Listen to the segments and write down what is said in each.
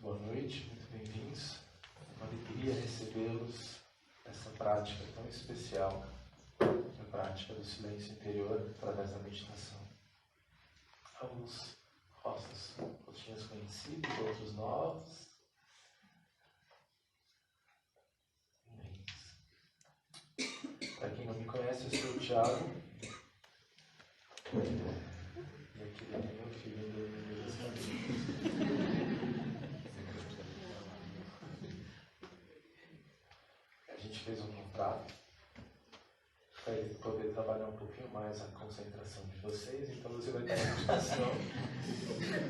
Boa noite, muito bem-vindos. Uma alegria recebê-los nessa prática tão especial, a prática do silêncio interior através da meditação. Alguns rostinhos conhecidos, outros novos. Bem-vindos. Para quem não me conhece, eu sou o Thiago. E aqui tem meu filho do A gente fez um contrato para ele poder trabalhar um pouquinho mais a concentração de vocês, então você vai ter a meditação. Se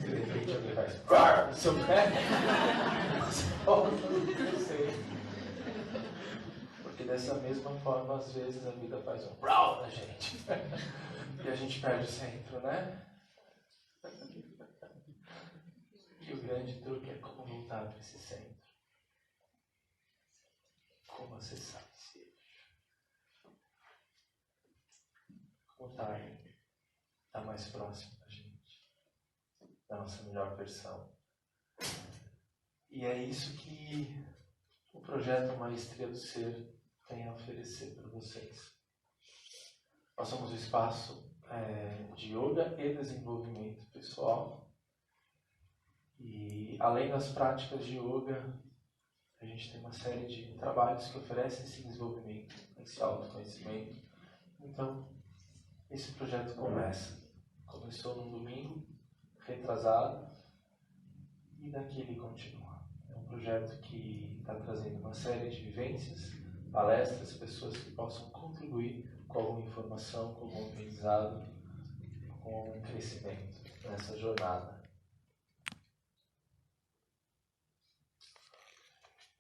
de repente alguém faz no seu pé, você volta no sei. Porque dessa mesma forma, às vezes a vida faz um na gente. E a gente perde o centro, né? E o grande truque é como voltar para esse centro. Como acessar esse eixo. Como estar mais próximo da gente. Da nossa melhor versão. E é isso que o projeto Maestria do Ser tem a oferecer para vocês. Nós somos um espaço de yoga e desenvolvimento pessoal. E além das práticas de yoga, a gente tem uma série de trabalhos que oferecem esse desenvolvimento, esse autoconhecimento. Então, esse projeto começou num domingo, retrasado, e daqui ele continua. É um projeto que está trazendo uma série de vivências, palestras, pessoas que possam contribuir com alguma informação, com algum aprendizado, com algum crescimento nessa jornada.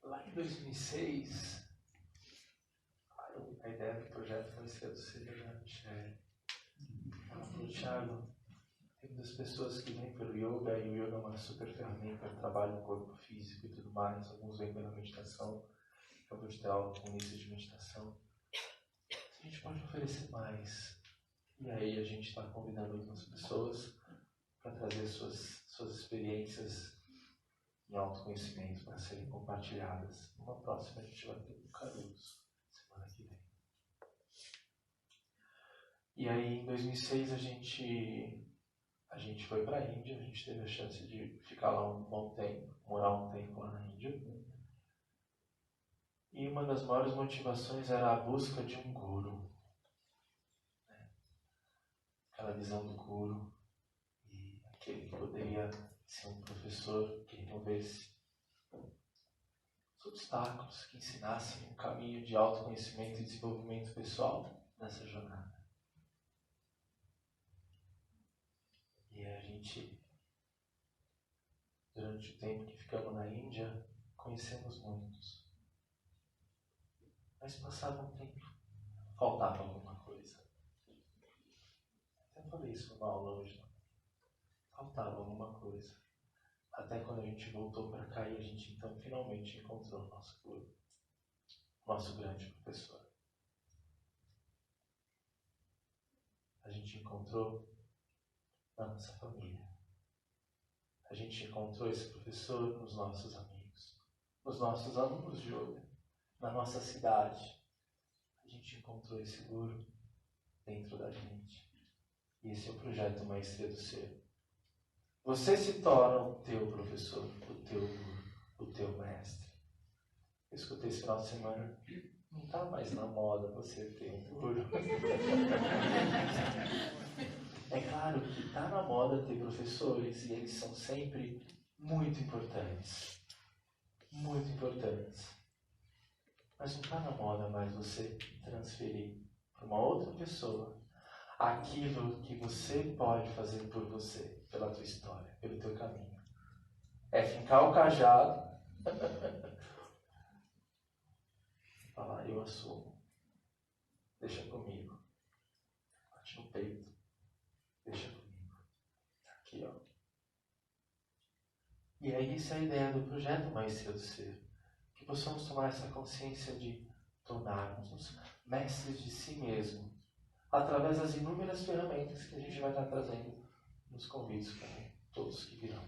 Lá em 2006, a ideia do projeto foi ser do Ser. Ela falou, Thiago, tem muitas pessoas que vêm pelo yoga, e o yoga é uma super ferramenta para trabalho no corpo físico e tudo mais. Alguns vêm pela meditação, eu vou te ter aula com início de meditação. A gente pode oferecer mais. E aí a gente está convidando algumas pessoas para trazer suas experiências em autoconhecimento para serem compartilhadas. Numa próxima a gente vai ter um Caruso, semana que vem. E aí em 2006 a gente foi para a Índia, a gente teve a chance de ficar lá um bom tempo, morar um tempo lá na Índia. E uma das maiores motivações era a busca de um guru. Aquela visão do guru e aquele que poderia ser um professor que removesse os obstáculos, que ensinasse um caminho de autoconhecimento e desenvolvimento pessoal nessa jornada. E a gente, durante o tempo que ficamos na Índia, conhecemos muitos. Mas passava um tempo, faltava alguma coisa. Até falei isso numa aula hoje. Faltava alguma coisa. Até quando a gente voltou para cá e a gente então finalmente encontrou o nosso guru, nosso grande professor. A gente encontrou na nossa família. A gente encontrou esse professor nos nossos amigos, nos nossos alunos de yoga, na nossa cidade. A gente encontrou esse guru dentro da gente. E esse é o projeto Maestria do Ser. Você se torna o teu professor, o teu guru, o teu mestre. Eu escutei esse final de semana. Não está mais na moda você ter um guru. É claro que está na moda ter professores e eles são sempre muito importantes. Muito importantes. Mas não está na moda mais você transferir para uma outra pessoa aquilo que você pode fazer por você, pela tua história, pelo teu caminho. É fincar o cajado. Falar, eu assumo. Deixa comigo. Bate no peito. Deixa comigo. Aqui, ó. E aí, essa é a ideia do projeto Maestria do Ser. Que possamos tomar essa consciência de tornarmos mestres de si mesmo, através das inúmeras ferramentas que a gente vai estar trazendo nos convites para todos que virão.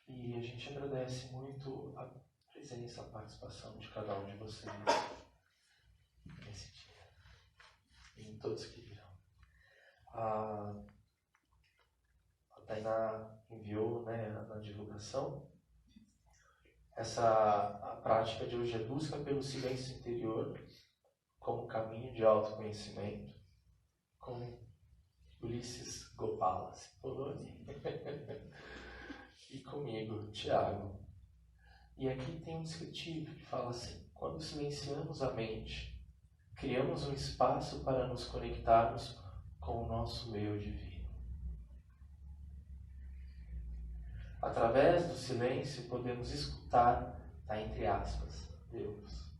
E a gente agradece muito a presença, a participação de cada um de vocês nesse dia. E em todos que virão. A Tainá enviou, né, na divulgação. A prática de hoje é busca pelo silêncio interior como caminho de autoconhecimento, com Ulisses Gopala Cipollone e comigo, Tiago. E aqui tem um descritivo que fala assim: quando silenciamos a mente, criamos um espaço para nos conectarmos com o nosso eu divino. Através do silêncio podemos escutar, tá entre aspas, Deus,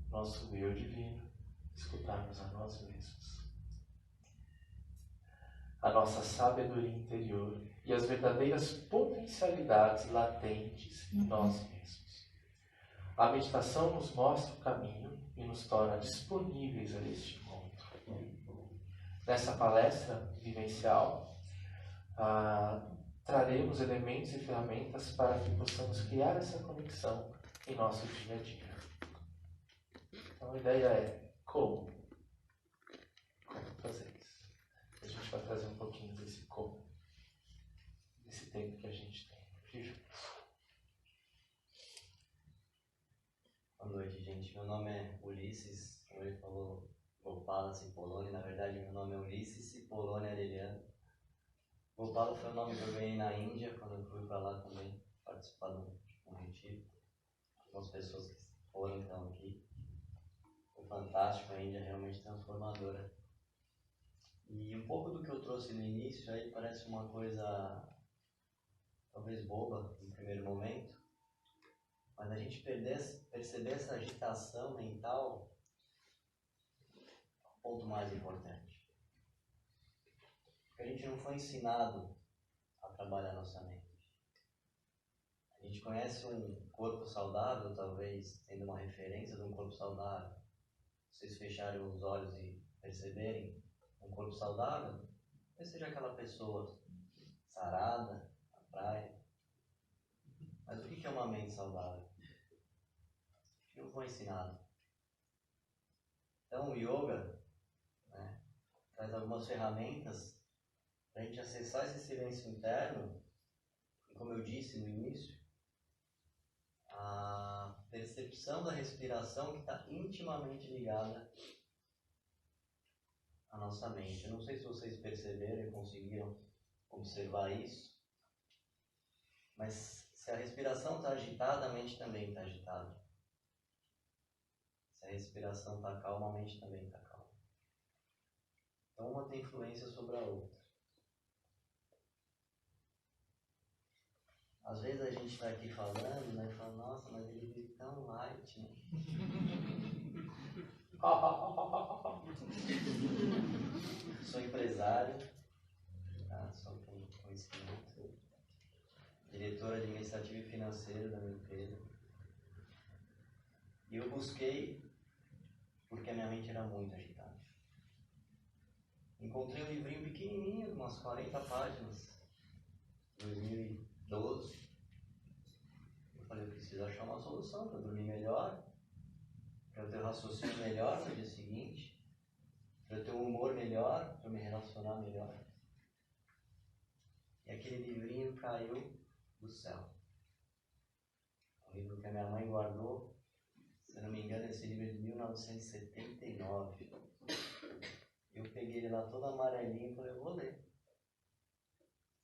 nosso eu divino, escutarmos a nós mesmos, a nossa sabedoria interior e as verdadeiras potencialidades latentes em nós mesmos. A meditação nos mostra o caminho e nos torna disponíveis a este encontro. Nessa palestra vivencial, traremos elementos e ferramentas para que possamos criar essa conexão em nosso dia a dia. Então a ideia é como fazer isso. A gente vai trazer um pouquinho desse como, desse tempo que a gente tem aqui juntos. Boa noite, gente. Meu nome é Ulisses, como ele falou, Gopala Cipollone. Na verdade, meu nome é Ulisses Cipollone Arellano. Gopala foi o nome que eu ganhei na Índia, quando eu fui para lá também, participar de um retiro. Algumas pessoas que foram então aqui. Foi fantástico, a Índia é realmente transformadora. E um pouco do que eu trouxe no início aí parece uma coisa talvez boba no primeiro momento, mas a gente perceber essa agitação mental é o ponto mais importante. Porque a gente não foi ensinado a trabalhar nossa mente. A gente conhece um corpo saudável, talvez, tendo uma referência de um corpo saudável. Vocês fecharem os olhos e perceberem um corpo saudável, talvez seja aquela pessoa sarada, na praia. Mas o que é uma mente saudável? Não foi ensinado. Então o yoga, né, traz algumas ferramentas para a gente acessar esse silêncio interno, e como eu disse no início, a percepção da respiração que está intimamente ligada à nossa mente. Eu não sei se vocês perceberam e conseguiram observar isso, mas se a respiração está agitada, a mente também está agitada. Se a respiração está calma, a mente também está calma. Então uma tem influência sobre a outra. Às vezes a gente está aqui falando, né, e fala, nossa, mas ele vive tão light, né? Sou empresário, tá? Só com conhecimento, diretor administrativo e financeiro da minha empresa. E eu busquei, porque a minha mente era muito agitada. Encontrei um livrinho pequenininho, umas 40 páginas, 2012. Eu falei, eu preciso achar uma solução para dormir melhor, para eu ter um raciocínio melhor no dia seguinte, para eu ter um humor melhor, para eu me relacionar melhor. E aquele livrinho caiu do céu. Um livro que a minha mãe guardou, se eu não me engano, esse livro é de 1979. Eu peguei ele lá todo amarelinho e falei, eu vou ler.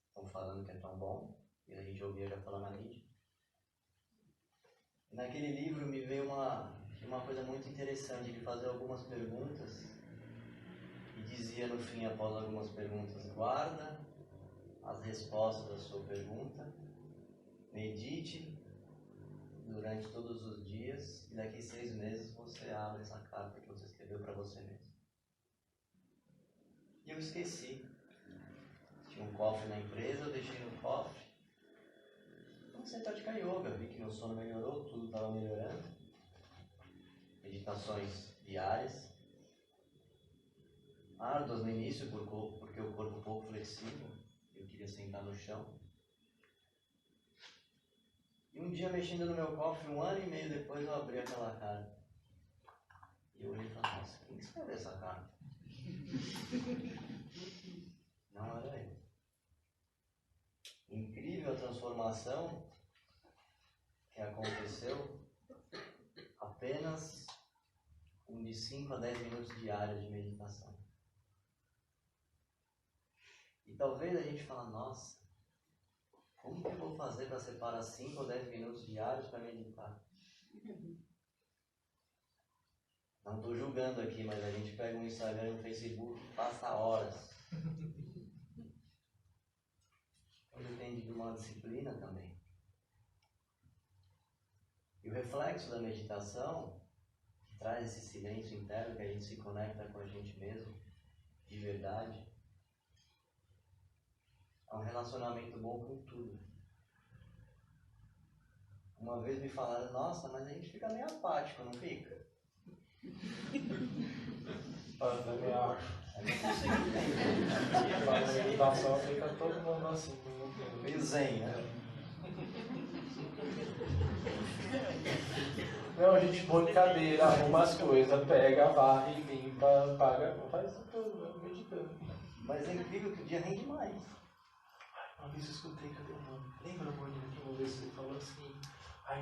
Estão falando que é tão bom, e a gente ouvia já falar na mídia. E naquele livro me veio uma coisa muito interessante, de fazer algumas perguntas, e dizia no fim, após algumas perguntas, guarda as respostas da sua pergunta, medite durante todos os dias, e daqui 6 meses você abre essa carta que você escreveu para você mesmo. E eu esqueci. Tinha um cofre na empresa, eu deixei no cofre. Comecei a praticar yoga, vi que meu sono melhorou, tudo estava melhorando. Meditações diárias. Árduas no início, porque o corpo um pouco flexível, eu queria sentar no chão. um dia mexendo no meu cofre, 1 ano e meio depois eu abri aquela carta. E eu olhei e falei, nossa, quem escreveu essa carta? Não era eu. Incrível a transformação que aconteceu apenas de 5 a 10 minutos diários de meditação. E talvez a gente fale, nossa, como que eu vou fazer para separar 5 ou 10 minutos diários para meditar? Não estou julgando aqui, mas a gente pega um Instagram e um Facebook e passa horas. Depende de uma disciplina também. E o reflexo da meditação, que traz esse silêncio interno, que a gente se conecta com a gente mesmo, de verdade, é um relacionamento bom com tudo. Uma vez me falaram, nossa, mas a gente fica meio apático, não fica? Eu também acho. A meditação fica todo mundo assim, Meio zen, né? Não, a gente põe cadeira, arruma as coisas, pega, varre, limpa, paga, faz tudo, meditando. Mas é incrível que o dia rende mais. Uma vez eu escutei, cadê o nome? Lembra, Mônica, que uma vez você falou assim,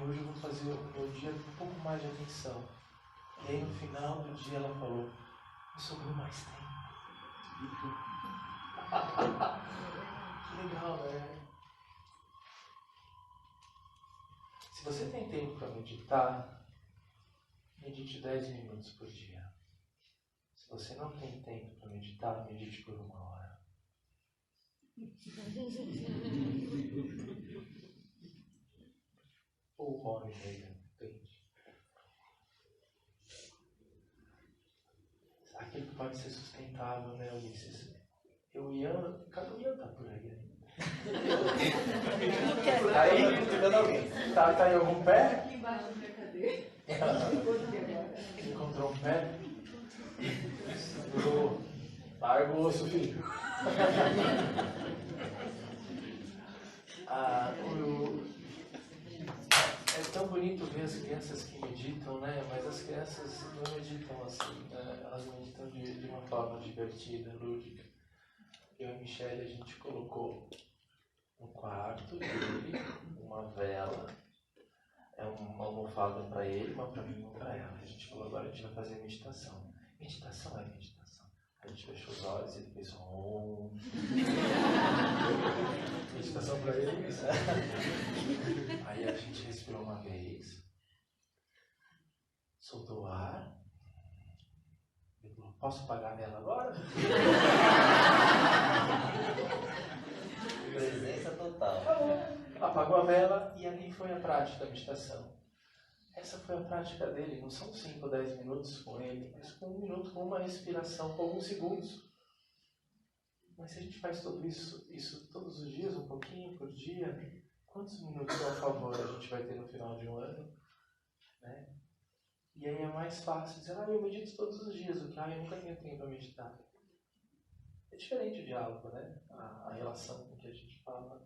hoje eu vou fazer o meu dia com um pouco mais de atenção. E aí no final do dia ela falou, me sobrou mais tempo. Que legal, né? Se você tem tempo para meditar, medite 10 minutos por dia. Se você não tem tempo para meditar, medite por 1 hora. Ou 1 hora e meia, depende. Aquilo que pode ser sustentável, né, Ulisses? O Ian, cada um Ian tá por aí. Tá aí? Tá aí algum pé? Aqui embaixo da minha cadeira. Encontrou um pé? Larga o osso, filho. É tão bonito ver as crianças que meditam, né? Mas as crianças não meditam assim, né? Elas meditam de uma forma divertida, lúdica. Eu e a Michelle, a gente colocou no quarto dele uma vela, uma almofada para ele, uma para mim e uma para ela. A gente falou, agora a gente vai fazer meditação. Meditação é meditação. A gente fechou os olhos e ele fez um... meditação para ele. Aí a gente respirou uma vez, soltou o ar. Ele falou, posso apagar a vela agora? Presença total. Apagou a vela e ali foi a prática da meditação. Essa foi a prática dele, não são 5 ou 10 minutos com ele, mas com 1 minuto, com uma respiração, com alguns segundos. Mas se a gente faz tudo isso todos os dias, um pouquinho por dia, quantos minutos ao favor a gente vai ter no final de um ano? Né? E aí é mais fácil dizer, eu medito todos os dias, do que eu nunca tenho tempo para meditar. É diferente o diálogo, né? A relação com que a gente fala.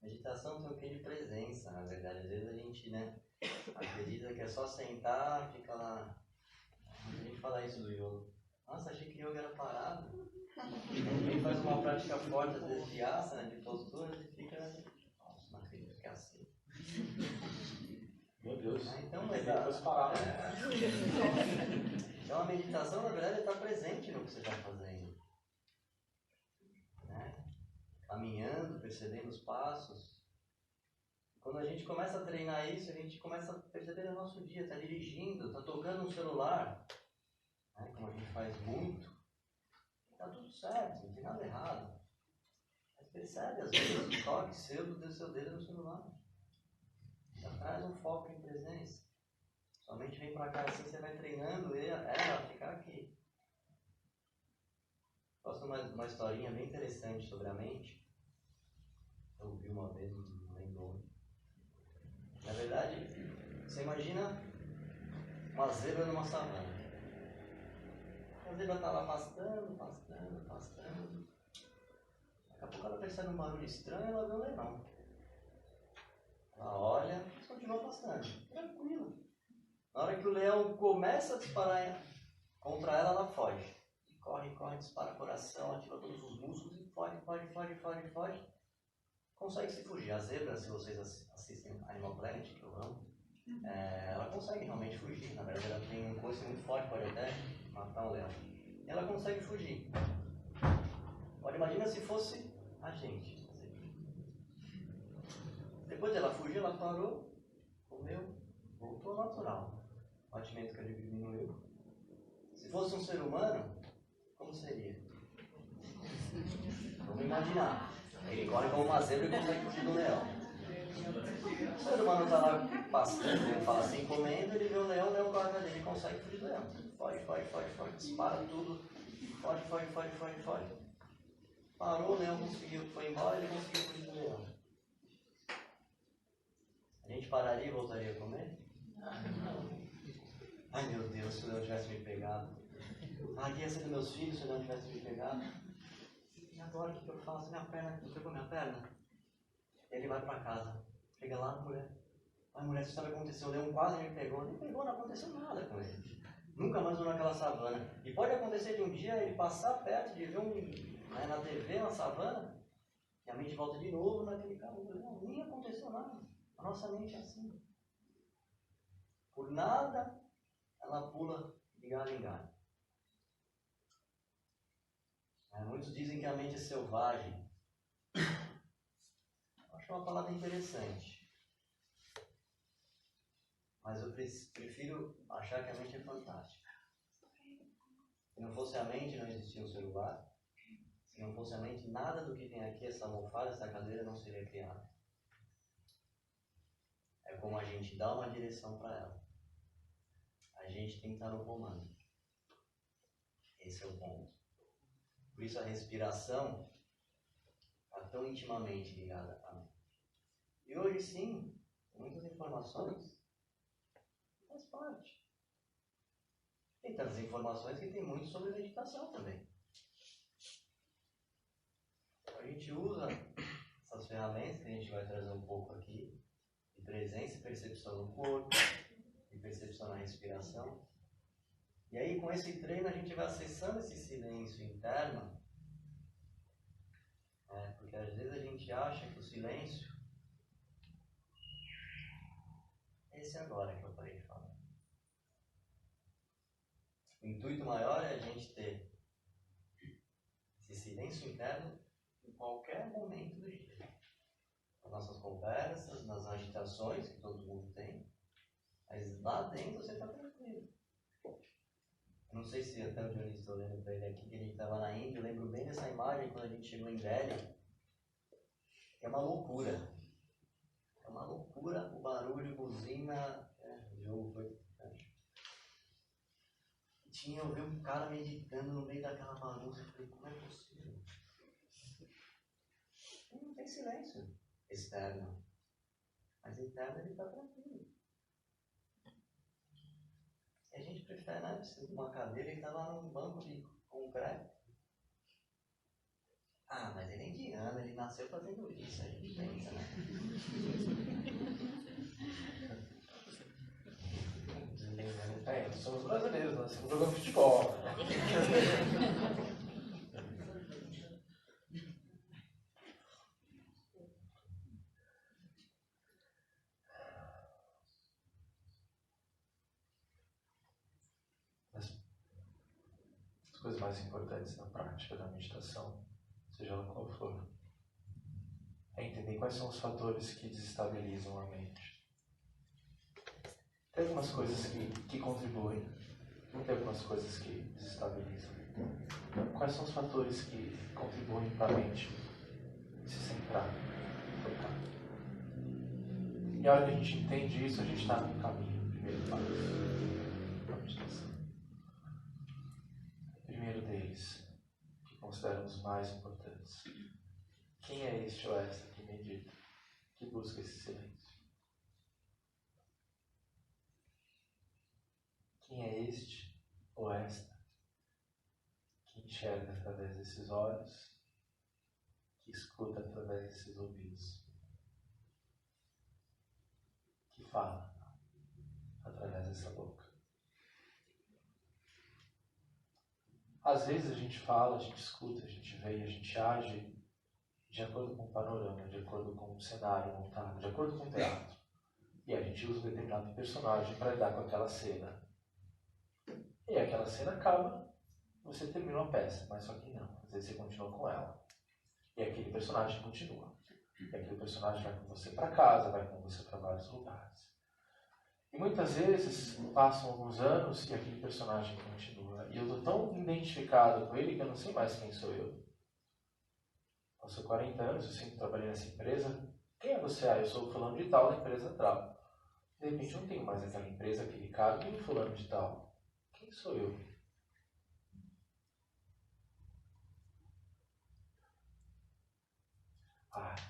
Meditação tem um quê de presença, na verdade. Às vezes a gente, acredita que é só sentar, fica lá. A gente fala isso do yoga. Nossa, achei que yoga era parado. Quem faz uma prática forte, às vezes de asana, de postura, e fica... Nossa, não acredito que é assim. Meu Deus. Então, então a meditação, na verdade, está presente no que você está fazendo. Caminhando, percebendo os passos. Quando a gente começa a treinar isso, a gente começa a perceber no nosso dia, está dirigindo, está tocando um celular, como a gente faz muito, está tudo certo, não tem nada errado. Mas percebe, às vezes, o toque seu do seu dedo no celular. Já traz um foco em presença. Sua mente vem para cá assim, você vai treinando ela a ficar aqui. Posso dar uma historinha bem interessante sobre a mente. Eu ouvi uma vez, não lembro onde. Na verdade, você imagina uma zebra numa savana. A zebra está lá pastando. Daqui a pouco ela parecendo um barulho estranho, ela vê o leão. Ela olha e continua passando, tranquila. Na hora que o leão começa a disparar contra ela, ela foge. Corre, corre, dispara o coração, ativa todos os músculos e foge. Consegue se fugir. A zebra, se vocês assistem Animal Planet, que eu amo, ela consegue realmente fugir. Na verdade, ela tem um coice muito forte, pode até matar um leão. E ela consegue fugir. Agora imagina se fosse a gente. Depois dela fugir, ela parou, comeu, voltou ao natural. O batimento cardíaco diminuiu. Se fosse um ser humano, como seria? Vamos imaginar. Ele corre como uma zebra e consegue fugir do leão. O ser humano está lá pastando, ele fala assim, comendo, ele vê o leão corre atrás dele e consegue fugir do leão. Foge, dispara tudo, foge. Parou, o leão conseguiu, foi embora, ele conseguiu fugir do leão. A gente pararia e voltaria a comer? Ai meu Deus, se o leão tivesse me pegado. Ia ser dos meus filhos se o leão tivesse me pegado. E agora o que eu faço? Minha perna, não pegou minha perna? Ele vai para casa. Chega lá na mulher. Ai mulher, isso sabe o que aconteceu? O leão quase me pegou. Nem pegou, não aconteceu nada com ele. Nunca mais vou naquela savana. E pode acontecer de um dia ele passar perto de ver na TV, uma savana, e a mente volta de novo naquele carro. Não, nem aconteceu nada. A nossa mente é assim. Por nada, ela pula de galho em galho. Muitos dizem que a mente é selvagem. Acho uma palavra interessante. Mas eu prefiro achar que a mente é fantástica. Se não fosse a mente, não existia um celular. Se não fosse a mente, nada do que tem aqui, essa almofada, essa cadeira, não seria criado. É como a gente dá uma direção para ela. A gente tem que estar no comando. Esse é o ponto. Por isso a respiração está tão intimamente ligada à mente. E hoje sim, muitas informações faz parte. Tem tantas informações que tem muito sobre meditação também. A gente usa essas ferramentas que a gente vai trazer um pouco aqui, de presença e percepção no corpo, de percepção na respiração. E aí, com esse treino, a gente vai acessando esse silêncio interno, porque às vezes a gente acha que o silêncio é esse agora que eu parei de falar. O intuito maior é a gente ter esse silêncio interno em qualquer momento do dia. Nas nossas conversas, nas agitações que todo mundo tem, mas lá dentro você está tranquilo. Eu não sei se até o Dionísio, estou lendo para ele aqui, que a gente estava na Índia, eu lembro bem dessa imagem quando a gente chegou em Delhi. É uma loucura. É uma loucura o barulho, buzina, o jogo foi... Eu vi um cara meditando no meio daquela bagunça, eu falei, como é possível? Não tem silêncio externo, mas interno ele está tranquilo. E a gente prefere, né, uma cadeira, ele está lá num banco de concreto. Mas ele é indiano, ele nasceu fazendo isso, a gente pensa, né? Nós somos brasileiros, nós estamos jogando futebol. As coisas mais importantes na prática da meditação, seja ela qual for, é entender quais são os fatores que desestabilizam a mente. Tem algumas coisas que contribuem, não tem algumas coisas que desestabilizam. Quais são os fatores que contribuem para a mente se centrar, focar? E a hora que a gente entende isso, a gente está no caminho, no primeiro passo da meditação. O primeiro deles, que consideramos os mais importantes. Quem é este ou esta que medita, que busca esse silêncio? Quem é este ou esta que enxerga através desses olhos, que escuta através desses ouvidos, que fala através dessa boca. Às vezes a gente fala, a gente escuta, a gente vê, a gente age de acordo com o panorama, de acordo com o cenário montado, de acordo com o teatro. E a gente usa um determinado personagem para lidar com aquela cena. E aquela cena acaba, você terminou a peça, mas só que não. Às vezes você continua com ela. E aquele personagem continua. E aquele personagem vai com você para casa, vai com você para vários lugares. E muitas vezes passam alguns anos e aquele personagem continua. E eu estou tão identificado com ele que eu não sei mais quem sou eu. Passou 40 anos, eu sempre trabalhei nessa empresa. Quem é você? Ah, eu sou o fulano de tal da empresa tal. De repente eu não tenho mais aquela empresa, aquele cargo, quem é o fulano de tal? Quem sou eu?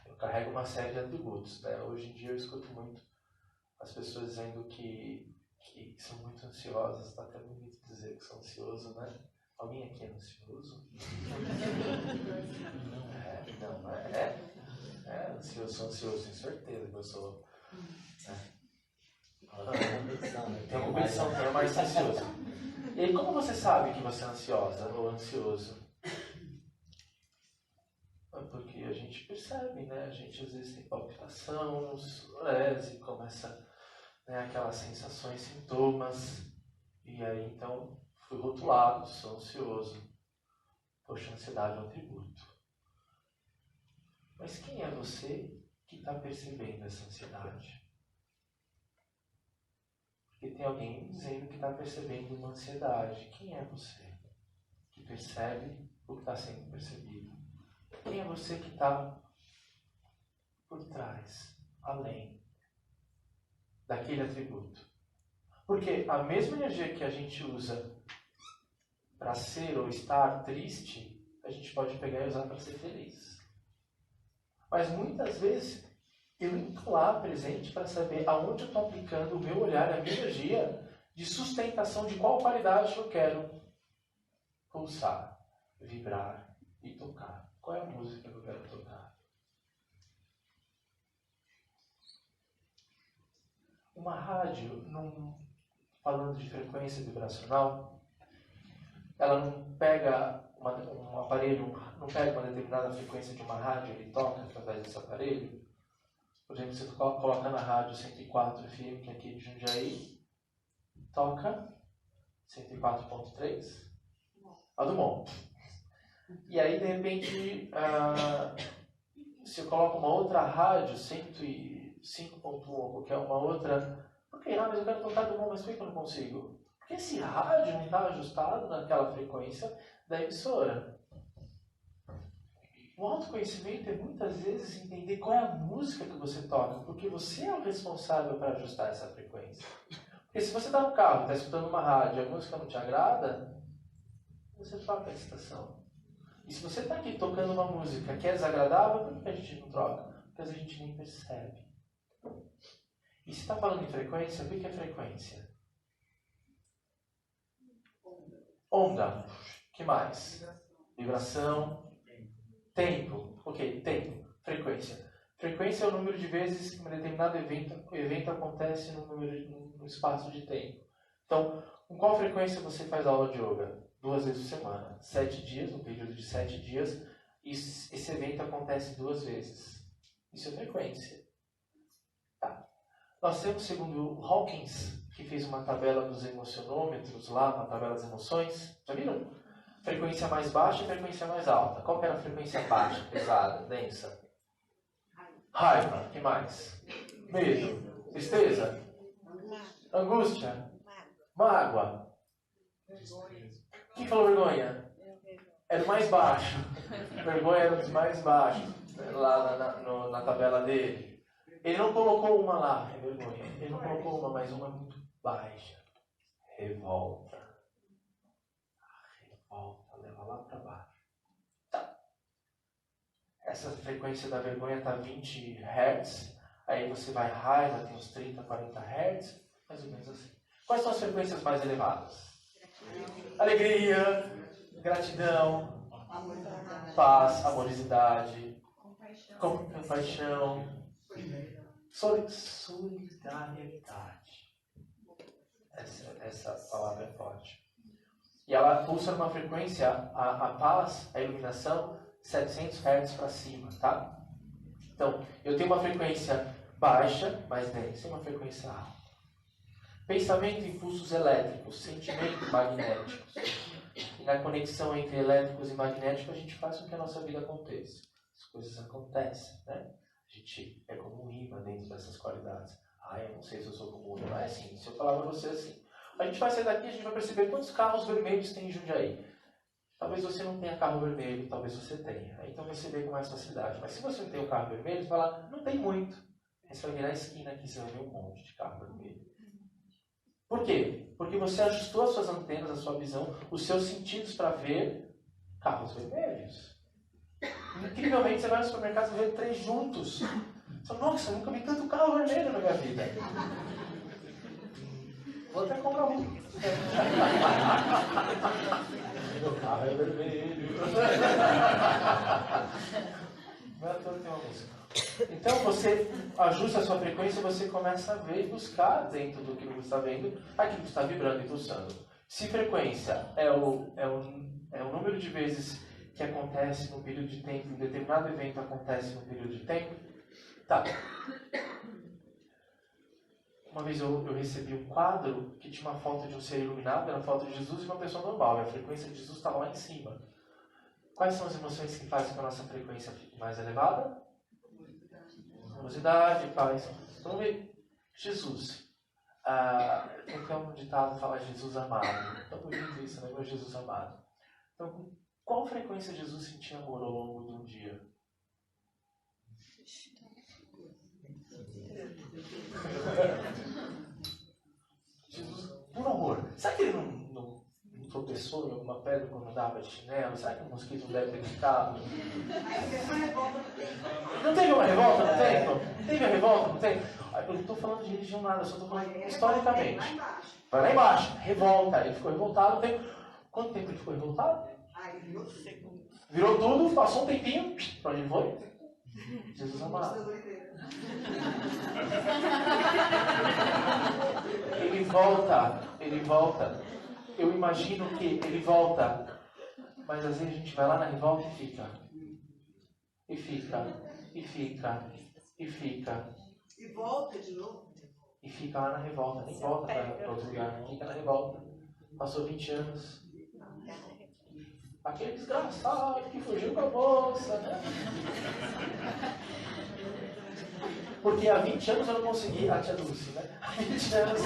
Eu carrego uma série de atributos, né? Hoje em dia eu escuto muito as pessoas dizendo que são muito ansiosas. Está até bonito dizer que são ansioso, né? Alguém aqui é ansioso? Ansioso, sou ansioso, tenho certeza que eu sou. Tem uma competição, tem mais ansioso. E aí, como você sabe que você é ansiosa ou ansioso? Porque a gente percebe, né? A gente às vezes tem palpitação, sudorese, começa, né, aquelas sensações, sintomas. E aí, então, fui rotulado, sou ansioso. Poxa, a ansiedade é um atributo. Mas quem é você que está percebendo essa ansiedade? Porque tem alguém dizendo que está percebendo uma ansiedade. Quem é você que percebe o que está sendo percebido? Quem é você que está por trás, além daquele atributo? Porque a mesma energia que a gente usa para ser ou estar triste, a gente pode pegar e usar para ser feliz. Mas muitas vezes eu não estou lá presente para saber aonde eu estou aplicando o meu olhar, a minha energia de sustentação de qual qualidade eu quero pulsar, vibrar e tocar. Qual é a música que eu quero tocar? Uma rádio, falando de frequência vibracional, ela não pega um aparelho, não pega uma determinada frequência de uma rádio, ele toca através desse aparelho. Por exemplo, você coloca na rádio 104 FM, que é aqui de Jundiaí, toca 104.3, a do Monte. E aí, de repente, se eu coloco uma outra rádio, 105.1, que é uma outra... Ok, mas eu quero tocar do Monte, mas por que eu não consigo? Porque esse rádio não está ajustado naquela frequência da emissora. O autoconhecimento é muitas vezes entender qual é a música que você toca, porque você é o responsável para ajustar essa frequência. Porque se você está no carro e está escutando uma rádio e a música não te agrada, você troca a estação. E se você está aqui tocando uma música que é desagradável, por que a gente não troca? Porque a gente nem percebe. E se está falando em frequência, o que é frequência? Onda. O que mais? Vibração. Tempo. Ok, tempo. Frequência. Frequência é o número de vezes que um determinado evento acontece no espaço de tempo. Então, com qual frequência você faz aula de yoga? 2 vezes por semana. 7 dias, no período de 7 dias, esse evento acontece 2 vezes. Isso é frequência. Tá. Nós temos, segundo Hawkins, que fez uma tabela dos emocionômetros lá, uma tabela das emoções. Já viram? Frequência mais baixa e frequência mais alta. Qual que era a frequência baixa, pesada, densa? Raiva. O que mais? Medo. Tristeza. Angústia. Mágoa. Quem falou vergonha? Era o mais baixo. Vergonha era o dos mais baixos, lá na tabela dele. Ele não colocou uma lá, é vergonha. Ele não colocou uma, mas uma muito baixa. Revolta. Revolta, leva lá para baixo. Tá. Essa frequência da vergonha está 20 Hz. Aí você vai raiva, tem uns 30, 40 Hz. Mais ou menos assim. Quais são as frequências mais elevadas? Alegria, gratidão, paz, amorosidade, compaixão, solidariedade. Essa palavra é forte. E ela pulsa numa frequência, a paz, a iluminação, 700 Hz para cima, tá? Então, eu tenho uma frequência baixa, mais densa, e uma frequência alta. Pensamento, impulsos elétricos, sentimentos magnéticos. E na conexão entre elétricos e magnéticos, a gente faz com que a nossa vida aconteça. As coisas acontecem, né? A gente é como um imã dentro dessas qualidades. Eu não sei se eu sou como um imã. É assim, se eu falar para você assim. A gente vai sair daqui e a gente vai perceber quantos carros vermelhos tem em Jundiaí. Talvez você não tenha carro vermelho, talvez você tenha. Então você vê com mais facilidade. Mas se você não tem um carro vermelho, você vai lá, não tem muito. Aí você vai virar a esquina aqui, você vai ver um monte de carro vermelho. Por quê? Porque você ajustou as suas antenas, a sua visão, os seus sentidos para ver carros vermelhos. Incrivelmente, você vai no supermercado e vê 3 juntos. Você fala, nossa, eu nunca vi tanto carro vermelho na minha vida. Vou até comprar um. Meu carro é vermelho. Não é todo tem uma música. Então você ajusta a sua frequência, você começa a ver e buscar dentro do que você está vendo aquilo que está vibrando e pulsando. Se frequência é o número de vezes que acontece no período de tempo, um determinado evento acontece no período de tempo, tá. Uma vez eu recebi um quadro que tinha uma foto de um ser iluminado, era a foto de Jesus e uma pessoa normal, e a frequência de Jesus estava lá em cima. Quais são as emoções que fazem com que a nossa frequência fique mais elevada? Amorosidade, paz. Então, vamos ver. Jesus. Tem um ditado que fala Jesus amado. Tão bonito isso, né? Meu Jesus amado. Então, qual frequência Jesus sentia amor ao longo de um dia? Jesus, por amor. Será que ele não tropeçou em alguma pedra quando andava de chinelo? Será que o mosquito não deve ter picado? Não teve uma revolta no tempo? Teve a revolta no tempo? Eu não estou falando de religião nada, eu só estou falando historicamente. Vai lá embaixo. Revolta. Ele ficou revoltado no tempo. Quanto tempo ele ficou revoltado? Virou tudo, passou um tempinho. Para onde ele foi? Jesus amado. Ele volta. Eu imagino que ele volta. Mas às vezes a gente vai lá na revolta e fica. E fica. E fica. E fica. E volta de novo. E fica lá na revolta. Nem volta para outro lugar. Fica na revolta. Passou 20 anos. Aquele desgraçado que fugiu com a moça, né? Porque há 20 anos eu não consegui, a tia Dulce, né? Há 20 anos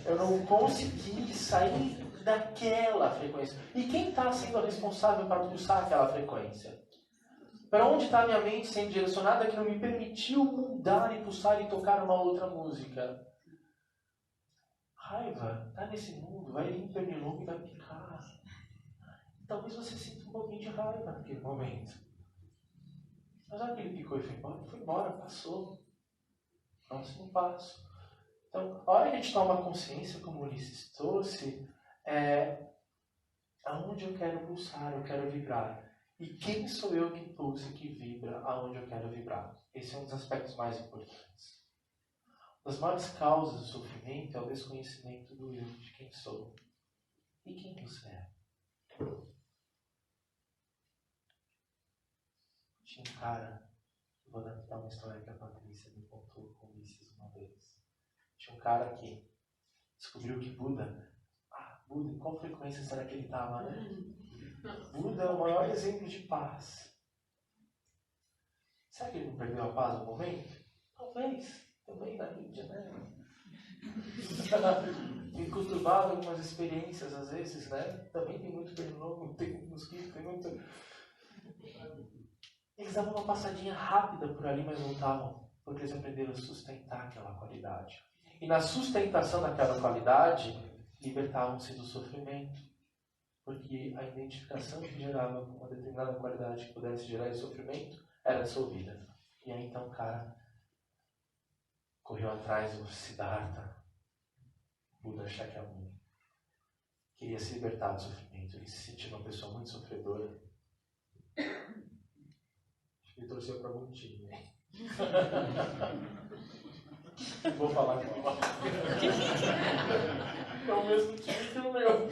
eu não consegui sair daquela frequência. E quem está sendo responsável para pulsar aquela frequência? Para onde está a minha mente sendo direcionada que não me permitiu mudar e pulsar e tocar uma outra música? Raiva, está nesse mundo, vai vir pernilongo e vai picar. Talvez você sinta um pouquinho de raiva naquele momento. Mas olha que ele picou e foi embora, passou. Próximo passo. Então, a hora que a gente toma consciência, como o Ulisses trouxe, aonde eu quero pulsar, eu quero vibrar. E quem sou eu que pulsa e que vibra aonde eu quero vibrar? Esse é um dos aspectos mais importantes. Uma das maiores causas do sofrimento é o desconhecimento do eu, de quem sou. E quem você é? Tinha um cara, vou dar uma história que a Patrícia me contou com o Ulisses uma vez. Tinha um cara que descobriu que Buda, em qual frequência será que ele estava, né? Buda é o maior exemplo de paz. Será que ele não perdeu a paz no momento? Talvez, também na Índia, né? Tem conturbado algumas experiências às vezes, né? Também tem muito pernilongo, tem muito mosquito, tem muito... Eles davam uma passadinha rápida por ali, mas voltavam, porque eles aprenderam a sustentar aquela qualidade. E na sustentação daquela qualidade, libertavam-se do sofrimento. Porque a identificação que gerava com uma determinada qualidade que pudesse gerar esse sofrimento era dissolvida. E aí então o cara correu atrás do Siddhartha, Buda Shakyamuni. Queria se libertar do sofrimento. Ele se sentia uma pessoa muito sofredora. Ele torceu para algum time, né? Vou falar com ela. É o mesmo time que o meu.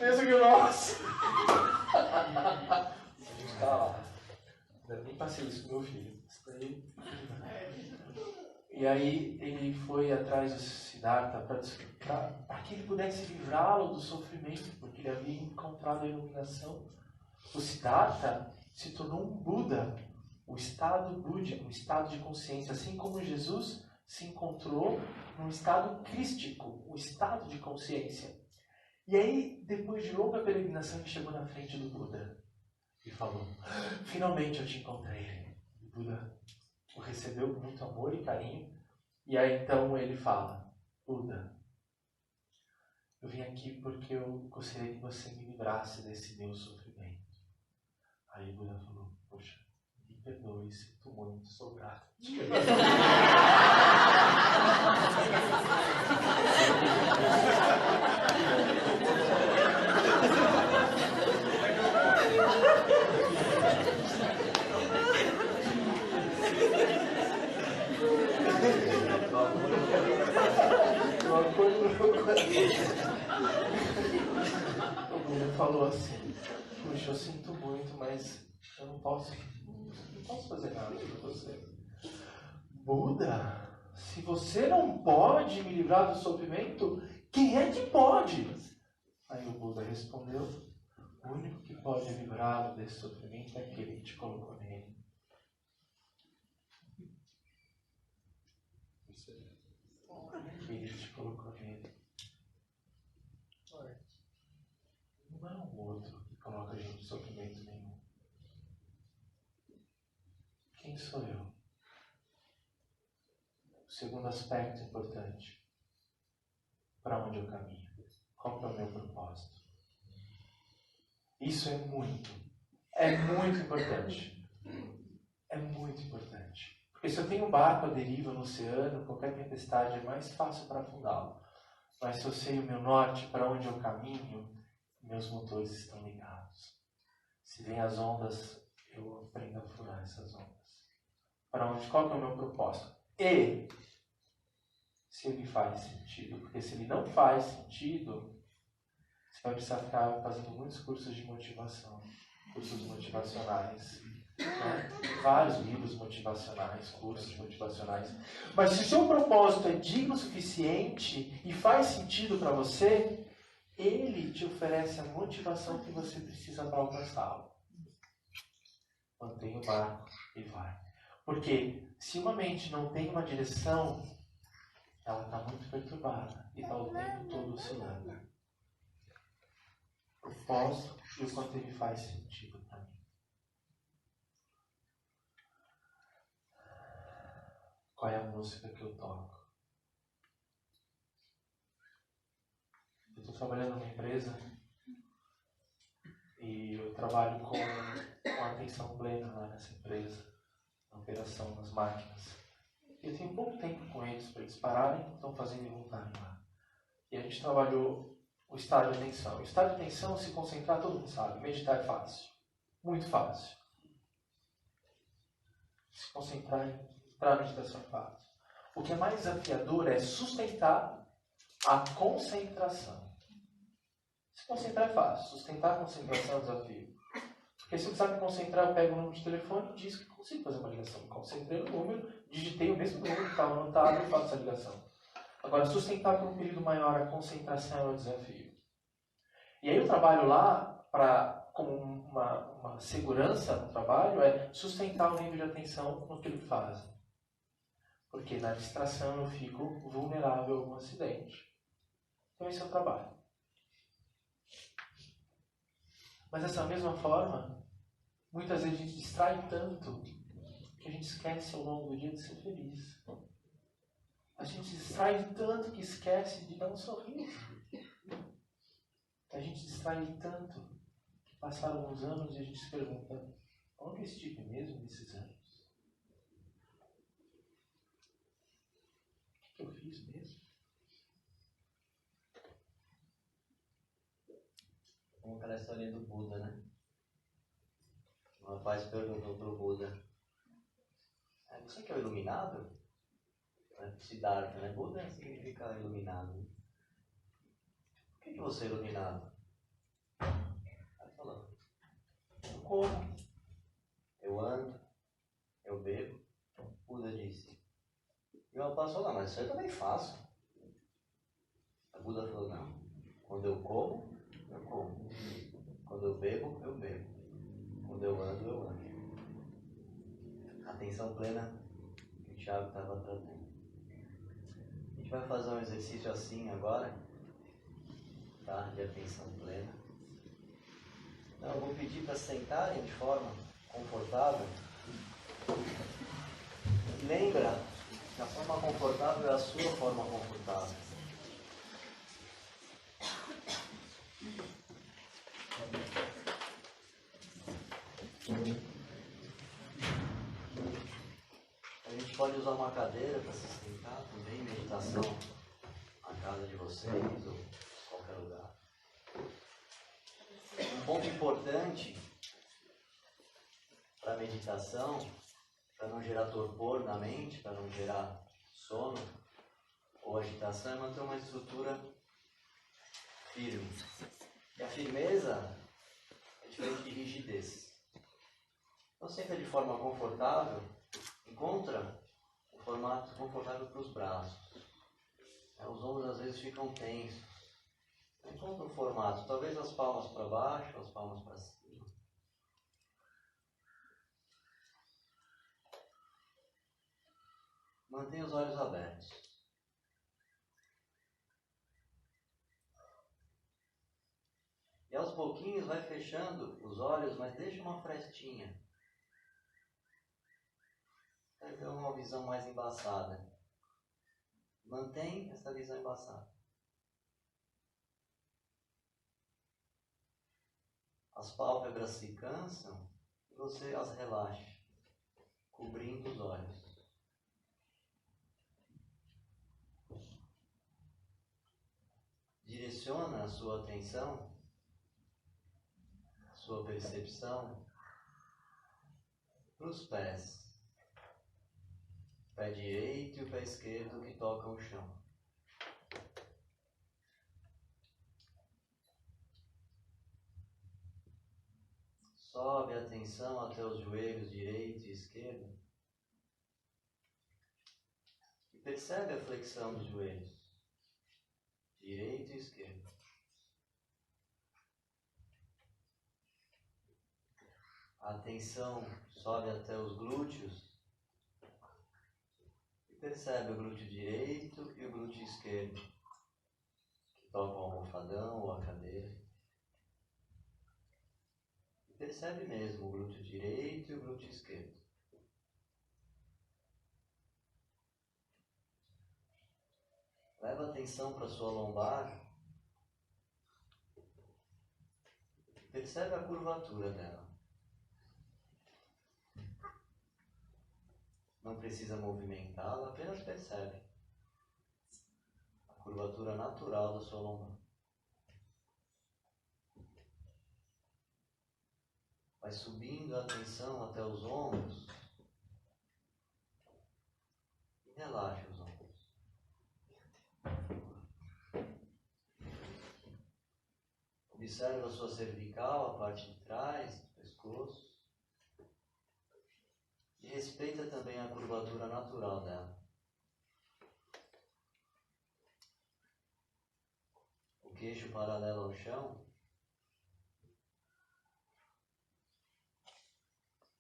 Mesmo que o nosso. A gente tá lá. Ainda nem passei isso com meu filho. Isso daí... E aí ele foi atrás do Siddhartha para que ele pudesse livrá-lo do sofrimento, porque ele havia encontrado a iluminação. O Siddhartha se tornou um Buda, o estado búdico, um estado de consciência, assim como Jesus se encontrou num estado crístico, o estado de consciência. E aí, depois de longa peregrinação, ele chegou na frente do Buda e falou: finalmente eu te encontrei. O Buda o recebeu com muito amor e carinho. E aí então ele fala: Buda, eu vim aqui porque eu gostaria que você me livrasse desse meu sofrimento. Aí o Buda falou: poxa, me perdoe, sinto muito, sou grato. O Buda falou assim: puxa, eu sinto muito, mas eu não posso fazer nada por você. Buda, se você não pode me livrar do sofrimento, quem é que pode? Aí o Buda respondeu: o único que pode livrá-lo desse sofrimento é aquele que te colocou nele. Aquele que te colocou nele. Não é um outro que coloca a gente em sofrimento nenhum. Quem sou eu? O segundo aspecto importante. Para onde eu caminho? Qual é o meu propósito? Isso é muito importante. É muito importante. Porque se eu tenho um barco à deriva no oceano, qualquer tempestade é mais fácil para afundá-lo. Mas se eu sei o meu norte, para onde eu caminho, meus motores estão ligados. Se vem as ondas, eu aprendo a furar essas ondas. Para onde? Qual é o meu propósito? E se ele faz sentido. Porque se ele não faz sentido, você vai precisar ficar fazendo muitos cursos de motivação, cursos motivacionais, né? Vários livros motivacionais, cursos motivacionais. Mas se o seu propósito é digno o suficiente e faz sentido para você, ele te oferece a motivação que você precisa para alcançá-lo. Mantenha o barco e vai. Porque se uma mente não tem uma direção, ela está muito perturbada e está o tempo todo oscilando. O propósito e o quanto ele faz sentido para mim. Qual é a música que eu toco? Eu estou trabalhando numa empresa e eu trabalho com atenção plena lá nessa empresa, na operação das máquinas. E eu tenho pouco tempo com eles para eles pararem, estão fazendo e voltarem lá. E a gente trabalhou o estado de atenção. O estado de atenção, se concentrar, todo mundo sabe, meditar é fácil, muito fácil. Se concentrar em entrar na meditação é fácil. O que é mais desafiador é sustentar a concentração. Se concentrar é fácil, sustentar a concentração é um desafio. Porque se eu precisar me concentrar, eu pego o número de telefone e diz que consigo fazer uma ligação. Me concentrei no número, digitei o mesmo número que estava anotado e faço essa ligação. Agora, sustentar por um período maior a concentração é um desafio. E aí o trabalho lá, como uma segurança no trabalho, é sustentar o nível de atenção no que ele faz. Porque na distração eu fico vulnerável a algum acidente. Então esse é o trabalho. Mas dessa mesma forma, muitas vezes a gente distrai tanto que a gente esquece ao longo do dia de ser feliz. A gente se distrai tanto que esquece de dar um sorriso. A gente se distrai tanto que passaram alguns anos e a gente se pergunta: onde eu estive mesmo nesses anos? O que eu fiz mesmo? Como aquela história do Buda, né? rapaz perguntou para o Buda, você que é o iluminado? Siddhartha, né? Buda significa iluminado. Por que você é iluminado? Ele falou, eu como, eu ando, eu bebo. Buda disse. E o rapaz falou, mas isso eu também faço. A Buda falou, não. Quando eu como, eu como. Quando eu bebo, eu bebo. Quando eu ando, eu ando. Atenção plena que o Thiago estava tratando. A gente vai fazer um exercício assim agora, tá? De atenção plena. Então, eu vou pedir para sentarem de forma confortável. E lembra, a forma confortável é a sua forma confortável. A gente pode usar uma cadeira para se sentar também, meditação na casa de vocês ou em qualquer lugar. Um ponto importante para a meditação, para não gerar torpor na mente, para não gerar sono ou agitação, é manter uma estrutura firme. E a firmeza é diferente de rigidez. Então, senta de forma confortável, encontra o formato confortável para os braços. Os ombros às vezes ficam tensos. Encontra um formato, talvez as palmas para baixo, as palmas para cima. Mantenha os olhos abertos. E aos pouquinhos vai fechando os olhos, mas deixa uma frestinha. Vai ter uma visão mais embaçada. Mantém essa visão embaçada. As pálpebras se cansam e você as relaxa, cobrindo os olhos. Direciona a sua atenção, a sua percepção para os pés. O pé direito e o pé esquerdo que tocam o chão. Sobe a atenção até os joelhos direito e esquerdo. E percebe a flexão dos joelhos, direito e esquerdo. A atenção sobe até os glúteos. E percebe o glúteo direito e o glúteo esquerdo, que tocam o almofadão ou a cadeira. Percebe mesmo o glúteo direito e o glúteo esquerdo. Leva a atenção para a sua lombar. Percebe a curvatura dela. Não precisa movimentá-la, apenas percebe a curvatura natural da sua lombar. Vai subindo a atenção até os ombros e relaxa os ombros. Observa a sua cervical, a parte de trás do pescoço. E respeita também a curvatura natural dela. O queixo paralelo ao chão.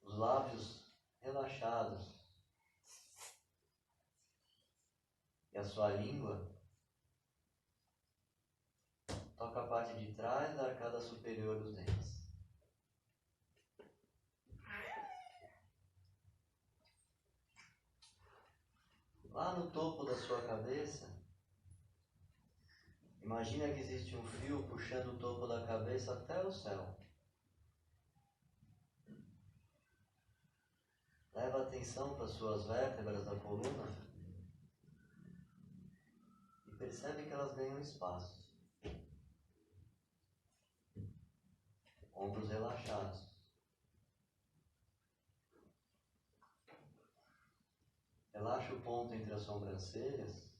Os lábios relaxados. E a sua língua toca a parte de trás da arcada superior dos dentes. Lá no topo da sua cabeça, imagina que existe um fio puxando o topo da cabeça até o céu. Leva a atenção para as suas vértebras da coluna e percebe que elas ganham espaço. Ombros relaxados. Relaxa o ponto entre as sobrancelhas.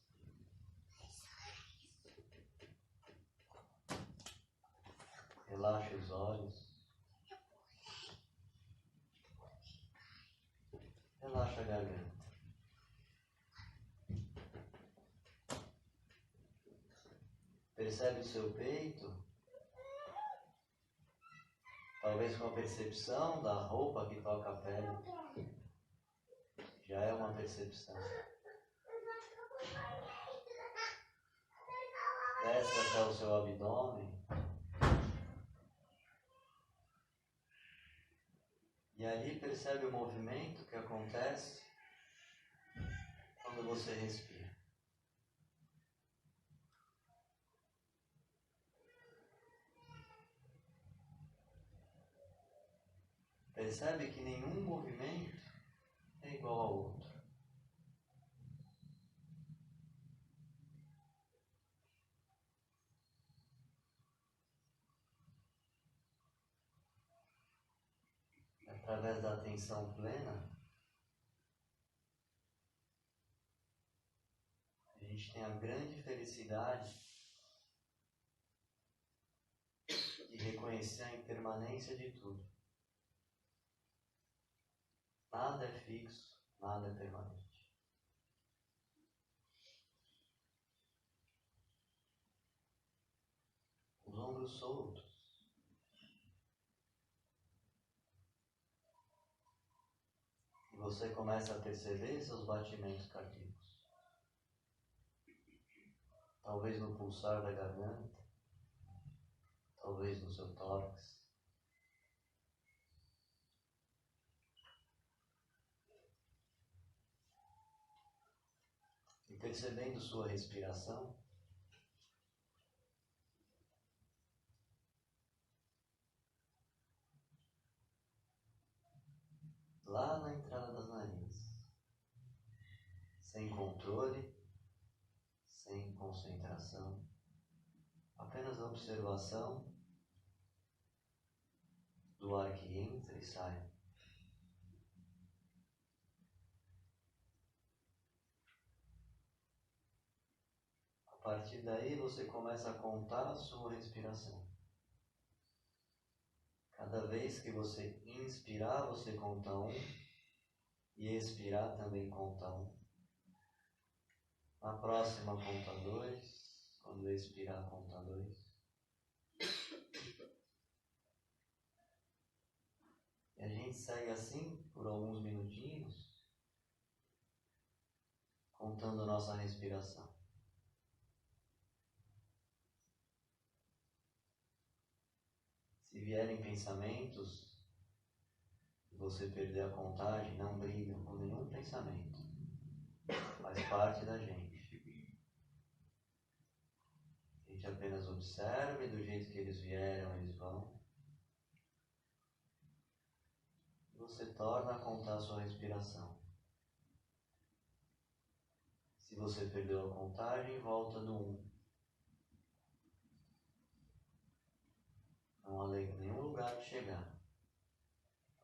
Relaxa os olhos. Relaxa a garganta. Percebe o seu peito? Talvez com a percepção da roupa que toca a pele. Já é uma percepção. Desce até o seu abdômen. E ali percebe o movimento que acontece quando você respira. Percebe que nenhum movimento é igual ao outro. Através da atenção plena, a gente tem a grande felicidade de reconhecer a impermanência de tudo. Nada é fixo, nada é permanente. Os ombros soltos. E você começa a perceber seus batimentos cardíacos. Talvez no pulsar da garganta, talvez no seu tórax. E percebendo sua respiração, lá na entrada das narinas, sem controle, sem concentração, apenas a observação do ar que entra e sai. A partir daí você começa a contar a sua respiração. Cada vez que você inspirar, você conta 1, e expirar também conta 1. Na próxima conta 2, quando expirar conta 2. E a gente segue assim por alguns minutinhos, contando a nossa respiração. Se vierem pensamentos, e você perder a contagem, não briga com nenhum pensamento. Faz parte da gente. A gente apenas observa e do jeito que eles vieram, eles vão. Você torna a contar a sua respiração. Se você perdeu a contagem, volta do 1. Não há nenhum lugar de chegar.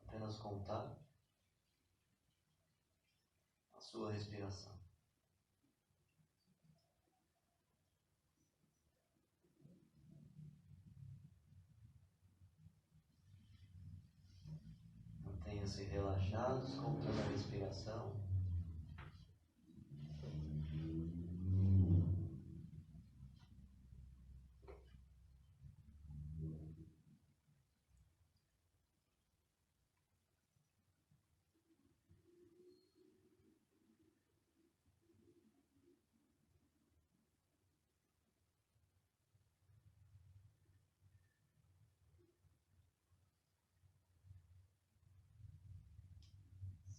Apenas contar a sua respiração. Mantenham-se relaxados, contando a respiração.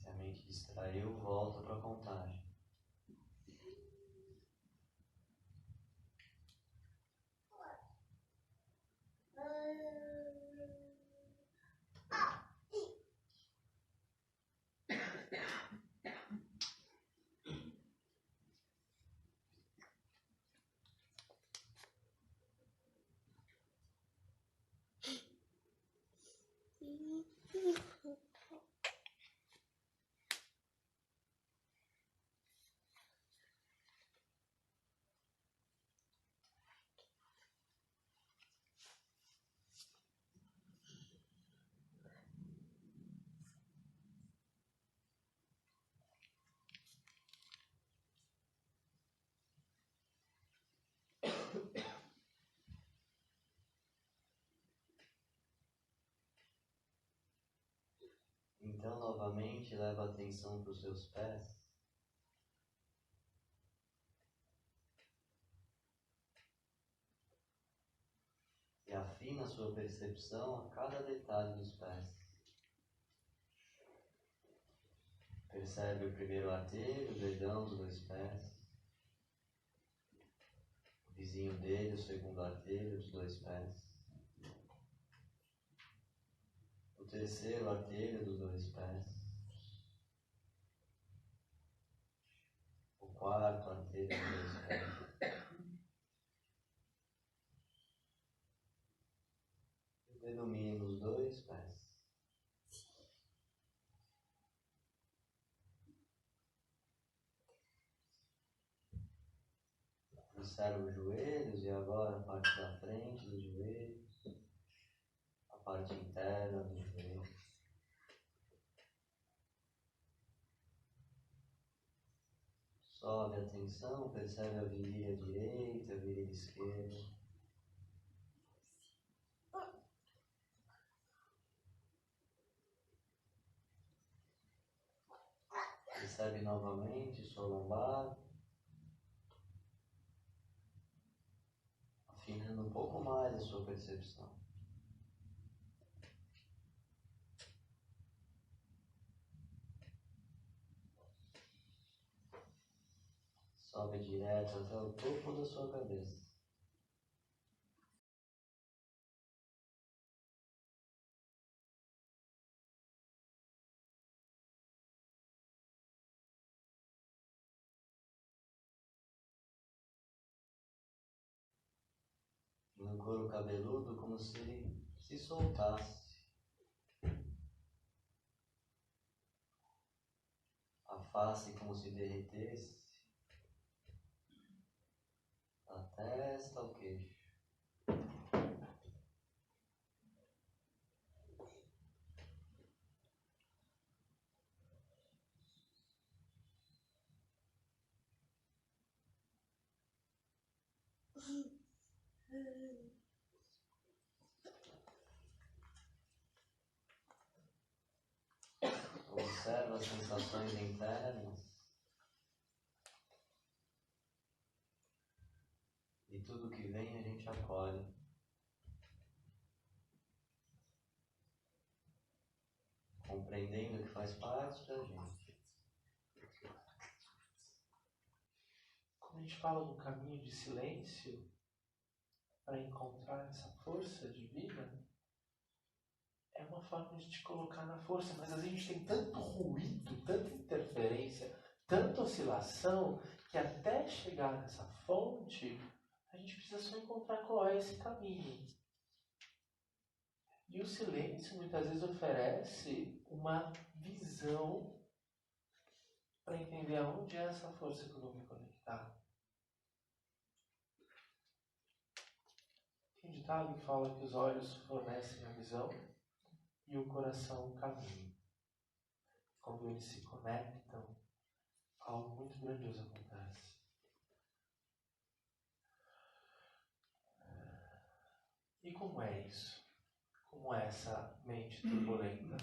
Se a mente distraiu, volta para a contagem. Então, novamente, leva a atenção para os seus pés. E afina a sua percepção a cada detalhe dos pés. Percebe o primeiro artelho, o dedão dos dois pés. O vizinho dele, o segundo artelho dos dois pés. O terceiro artelho dos dois pés. O quarto artelho dos dois pés. O dedo mínimo dos dois pés. Observa os joelhos e agora a parte da frente dos joelhos, a parte interna dos joelhos. Sobe a atenção, percebe a virilha direita, a virilha esquerda. Percebe novamente sua lombar. Afinando um pouco mais a sua percepção. Sobe direto até o topo da sua cabeça. No couro cabeludo, como se ele se soltasse. A face como se derretesse. Da testa ao queixo. Observa as sensações internas e tudo que vem a gente acolhe. Compreendendo que faz parte da gente. Quando a gente fala do caminho de silêncio para encontrar essa força divina, é uma forma de te colocar na força, mas a gente tem tanto ruído, tanta interferência, tanta oscilação, que até chegar nessa fonte, a gente precisa só encontrar qual é esse caminho. E o silêncio muitas vezes oferece uma visão para entender aonde é essa força que eu vou me conectar. Tem ditado que fala que os olhos fornecem a visão e o coração o caminho. Quando eles se conectam, algo muito grandioso acontece. E como é isso? Como é essa mente turbulenta?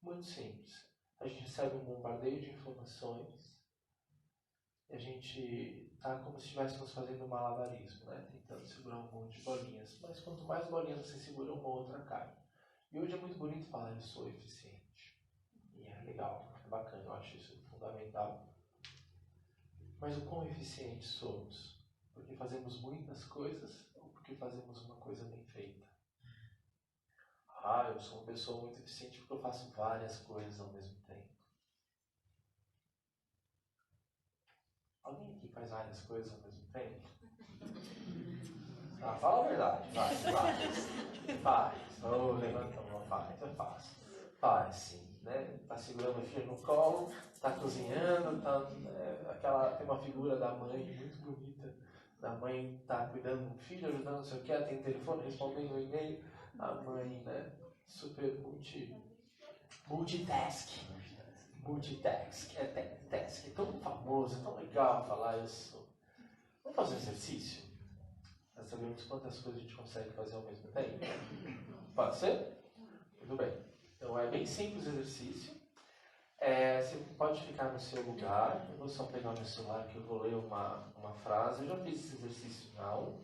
Muito simples. A gente recebe um bombardeio de informações e a gente está como se estivéssemos fazendo um malabarismo, né? Tentando segurar um monte de bolinhas. Mas quanto mais bolinhas você segura, uma outra cai. E hoje é muito bonito falar, eu sou eficiente. E é legal, é bacana, eu acho isso fundamental. Mas o quão eficientes somos? Porque fazemos muitas coisas ou porque fazemos uma coisa bem feita? Ah, eu sou uma pessoa muito eficiente porque eu faço várias coisas ao mesmo tempo. Alguém aqui faz várias coisas ao mesmo tempo? Ah, fala a verdade, faz. Oh, levanta a mão, faz, eu faço. Faz sim, né? Tá segurando o filho no colo, tá cozinhando, tem uma figura da mãe muito bonita. A mãe tá cuidando do filho, ajudando não sei o que, ela tem telefone, respondendo o e-mail. A mãe, né? Super multitask. Multitask, task. É tão famoso, é tão legal falar isso. Vamos fazer um exercício? Nós sabemos quantas coisas a gente consegue fazer ao mesmo tempo? Pode ser? Tudo bem. Então é bem simples o exercício. Você pode ficar no seu lugar. Eu vou só pegar o meu celular que eu vou ler uma frase. Eu já fiz esse exercício na aula.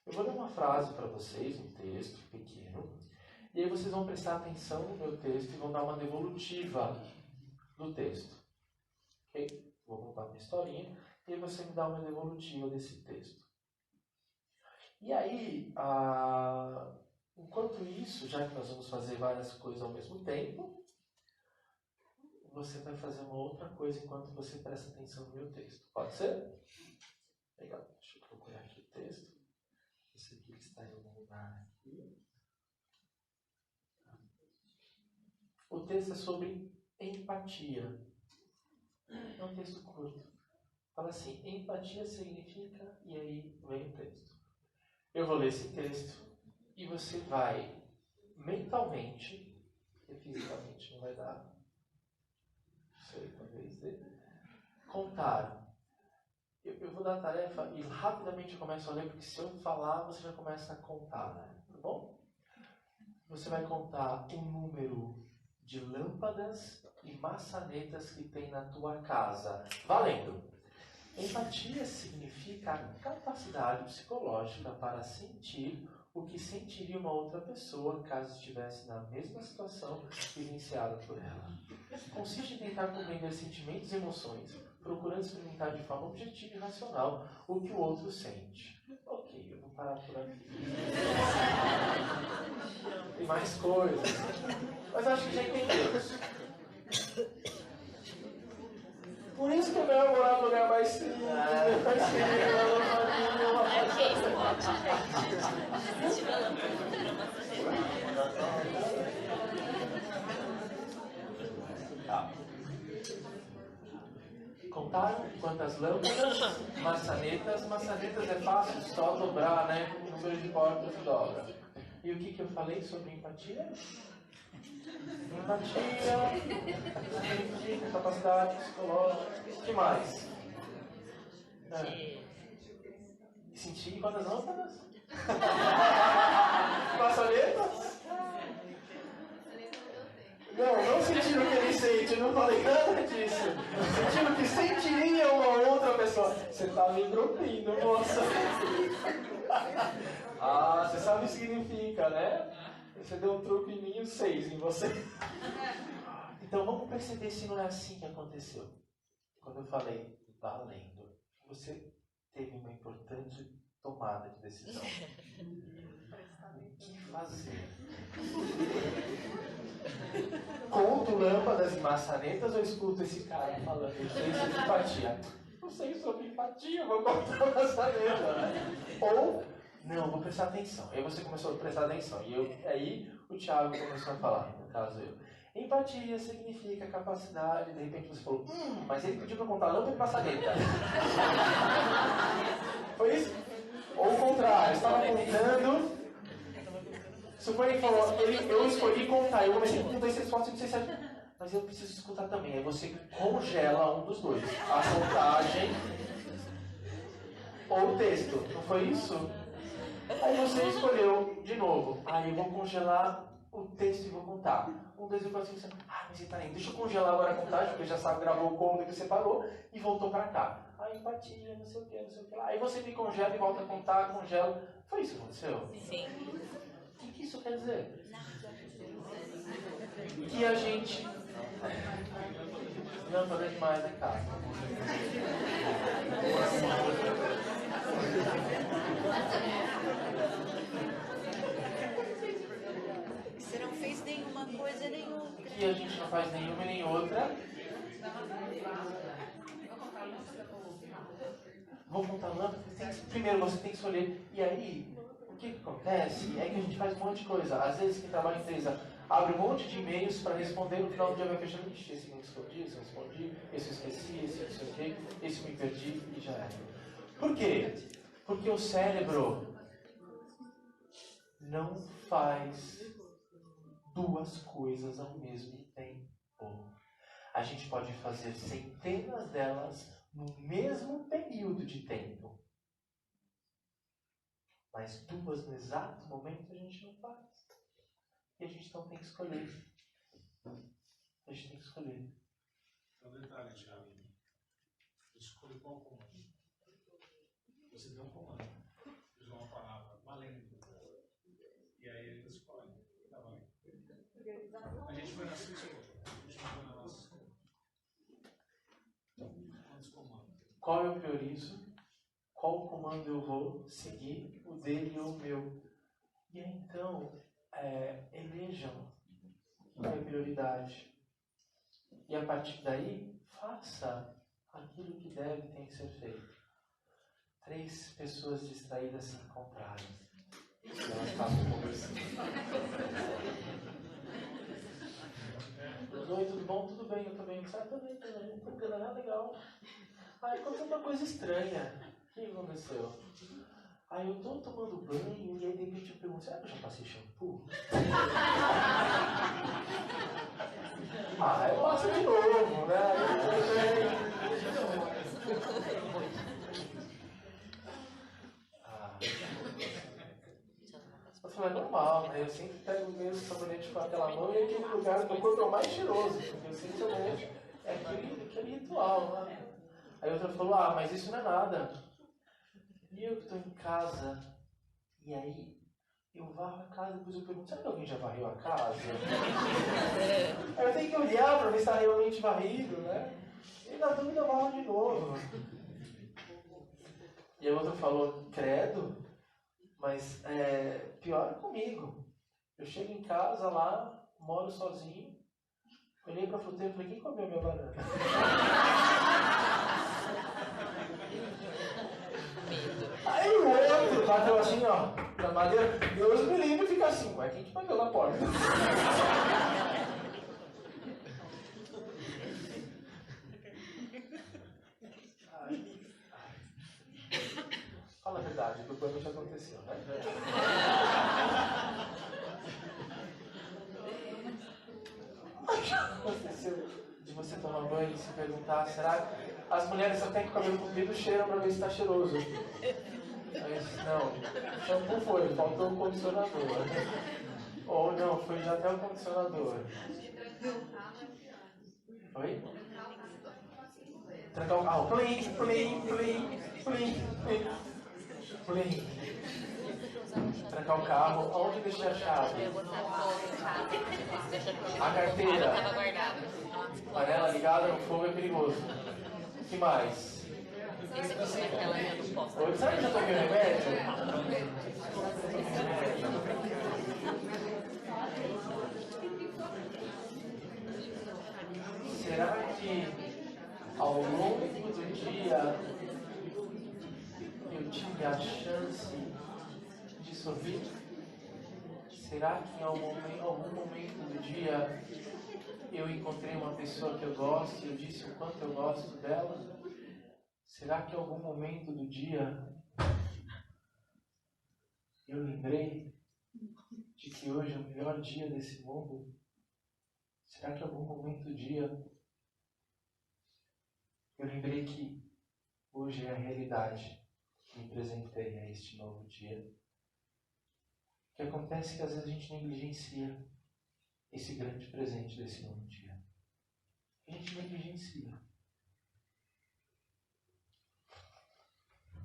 Eu vou ler uma frase para vocês, um texto pequeno. E aí vocês vão prestar atenção no meu texto e vão dar uma devolutiva do texto. Ok? Vou contar uma historinha e aí você me dá uma devolutiva desse texto. E aí, enquanto isso, já que nós vamos fazer várias coisas ao mesmo tempo, você vai fazer uma outra coisa enquanto você presta atenção no meu texto. Pode ser? Legal. Deixa eu procurar aqui o texto. Esse aqui está em algum lugar aqui. O texto é sobre empatia. É um texto curto. Fala assim, empatia significa... E aí vem o texto. Eu vou ler esse texto e você vai mentalmente, porque fisicamente não vai dar... talvez contar. Eu vou dar a tarefa e rapidamente eu começo a ler, porque se eu falar, você já começa a contar, né? Tá bom? Você vai contar o número de lâmpadas e maçanetas que tem na tua casa. Valendo! Empatia significa a capacidade psicológica para sentir o que sentiria uma outra pessoa caso estivesse na mesma situação vivenciada por ela. Consiste em tentar compreender sentimentos e emoções, procurando experimentar de forma objetiva e racional o que o outro sente. Ok, eu vou parar por aqui. Tem mais coisas, mas acho que já entendemos. Por isso que eu quero morar num lugar mais simples, mais simples, Ok, spot, gente. Se tiver lâmpada, Contaram quantas lâmpadas, maçanetas. Maçanetas é fácil, só dobrar, né? O número de portas dobra. E o que eu falei sobre empatia? Empatia, capacidade psicológica. O que mais? Sentir quantas lâmpadas? Maçanetas? Não sentindo o que ele sente, eu não falei nada disso. Sentindo o que sentiria uma outra pessoa. Você tá me dropindo, moça. Você sabe o que significa, né? Você deu um truque em mim e 6 em você. Então vamos perceber se não é assim que aconteceu. Quando eu falei valendo, você teve uma importante tomada de decisão. O que fazer? Conto lâmpadas e maçanetas ou escuto esse cara falando sobre empatia? Não sei sobre empatia, vou contar maçaneta, né? Ou, não, vou prestar atenção. Aí você começou a prestar atenção. E aí o Thiago começou a falar, no caso eu. Empatia significa capacidade, de repente você falou, mas ele pediu para contar lâmpada e maçaneta. Foi isso? Ou o contrário, estava contando. Supõe que ele falou, eu escolhi contar, eu comecei com 1, 2, 3, 4, 5, 6, 7. Mas eu preciso escutar também. Aí você congela um dos dois. A contagem ou o texto. Não foi isso? Aí você escolheu de novo. Aí eu vou congelar o texto e vou contar. 1, 2, 3, 4, 5, 6. Mas ele tá aí. Deixa eu congelar agora a contagem, porque já sabe, gravou o cômodo que você parou e voltou para cá. Aí empatia, não sei o que lá. Aí você me congela e volta a contar, congela. Foi isso que aconteceu? Sim. O que isso quer dizer? Que a gente... Não, tô vendo demais, né, cara? Você não fez nenhuma coisa nem outra. Que a gente não faz nenhuma nem outra. Vou contar lâmpada. Primeiro você tem que escolher. E aí, o que acontece é que a gente faz um monte de coisa. Às vezes quem trabalha em empresa abre um monte de e-mails para responder, no final do dia vai fechando. Esse não respondi, esse não respondi, esse eu esqueci, esse não sei o quê, esse eu me perdi e já era. Por quê? Porque o cérebro não faz duas coisas ao mesmo tempo. A gente pode fazer centenas delas no mesmo período de tempo. Mas duas no exato momento a gente não faz. E a gente então tem que escolher. A gente tem que escolher. Tem um detalhe, Thiago. Escolhe qual comando. Você deu um comando. Usou uma palavra valendo. E aí ele escolhe. Tá valendo. A gente foi na sua escolha. A gente não foi na nossa escolha. Quantos comandos? Qual eu priorizo? Qual comando eu vou seguir? O dele ou o meu? E aí, então, elejam qual é a prioridade. E a partir daí, faça aquilo que deve tem que ser feito. 3 pessoas distraídas se encontraram. E elas estavam conversando. Oi, tudo bom? Tudo bem, eu também. Sai também. Legal. Aí aconteceu uma coisa estranha. O que aconteceu? Aí eu tô tomando banho e aí de repente eu pergunto, será que eu já passei shampoo? Eu passo de novo, né? Eu falei, é normal, né? Eu sempre pego o mesmo sabonete com aquela mão e aquele lugar do meu corpo é o mais cheiroso, porque eu sempre sabonete é aquele ritual, né? Aí outra falou, mas isso não é nada. E eu que estou em casa, e aí eu varro a casa, depois eu pergunto, será que alguém já varreu a casa? Aí eu tenho que olhar para ver se está realmente varrido, né? E na dúvida eu varro de novo. E a outra falou, credo, mas pior é comigo. Eu chego em casa lá, moro sozinho, olhei para a fruteira e falei, quem comeu minha banana? Aí o outro bateu assim, ó, na madeira, Deus me livre, fica assim, mas quem que bateu na porta? Fala a verdade, o problema já aconteceu, né? Já aconteceu de você tomar banho e se perguntar, será que as mulheres até que o cabelo comprido cheiram para ver se está cheiroso? Mas não, shampoo foi, faltou o condicionador. Ou não, foi já até o condicionador. Oi? Trancar o carro. Plim. Trancar o carro. Onde deixei a chave? A carteira. Panela ligada no fogo é perigoso. O que mais? Oi, será que eu já tomei remédio? Será que ao longo do dia eu tive a chance de sorrir? Será que em algum momento do dia eu encontrei uma pessoa que eu gosto e eu disse o quanto eu gosto dela? Será que em algum momento do dia eu lembrei de que hoje é o melhor dia desse mundo? Será que em algum momento do dia eu lembrei que hoje é a realidade que me apresentei a este novo dia? O que acontece é que às vezes a gente negligencia esse grande presente desse novo dia. A gente negligencia.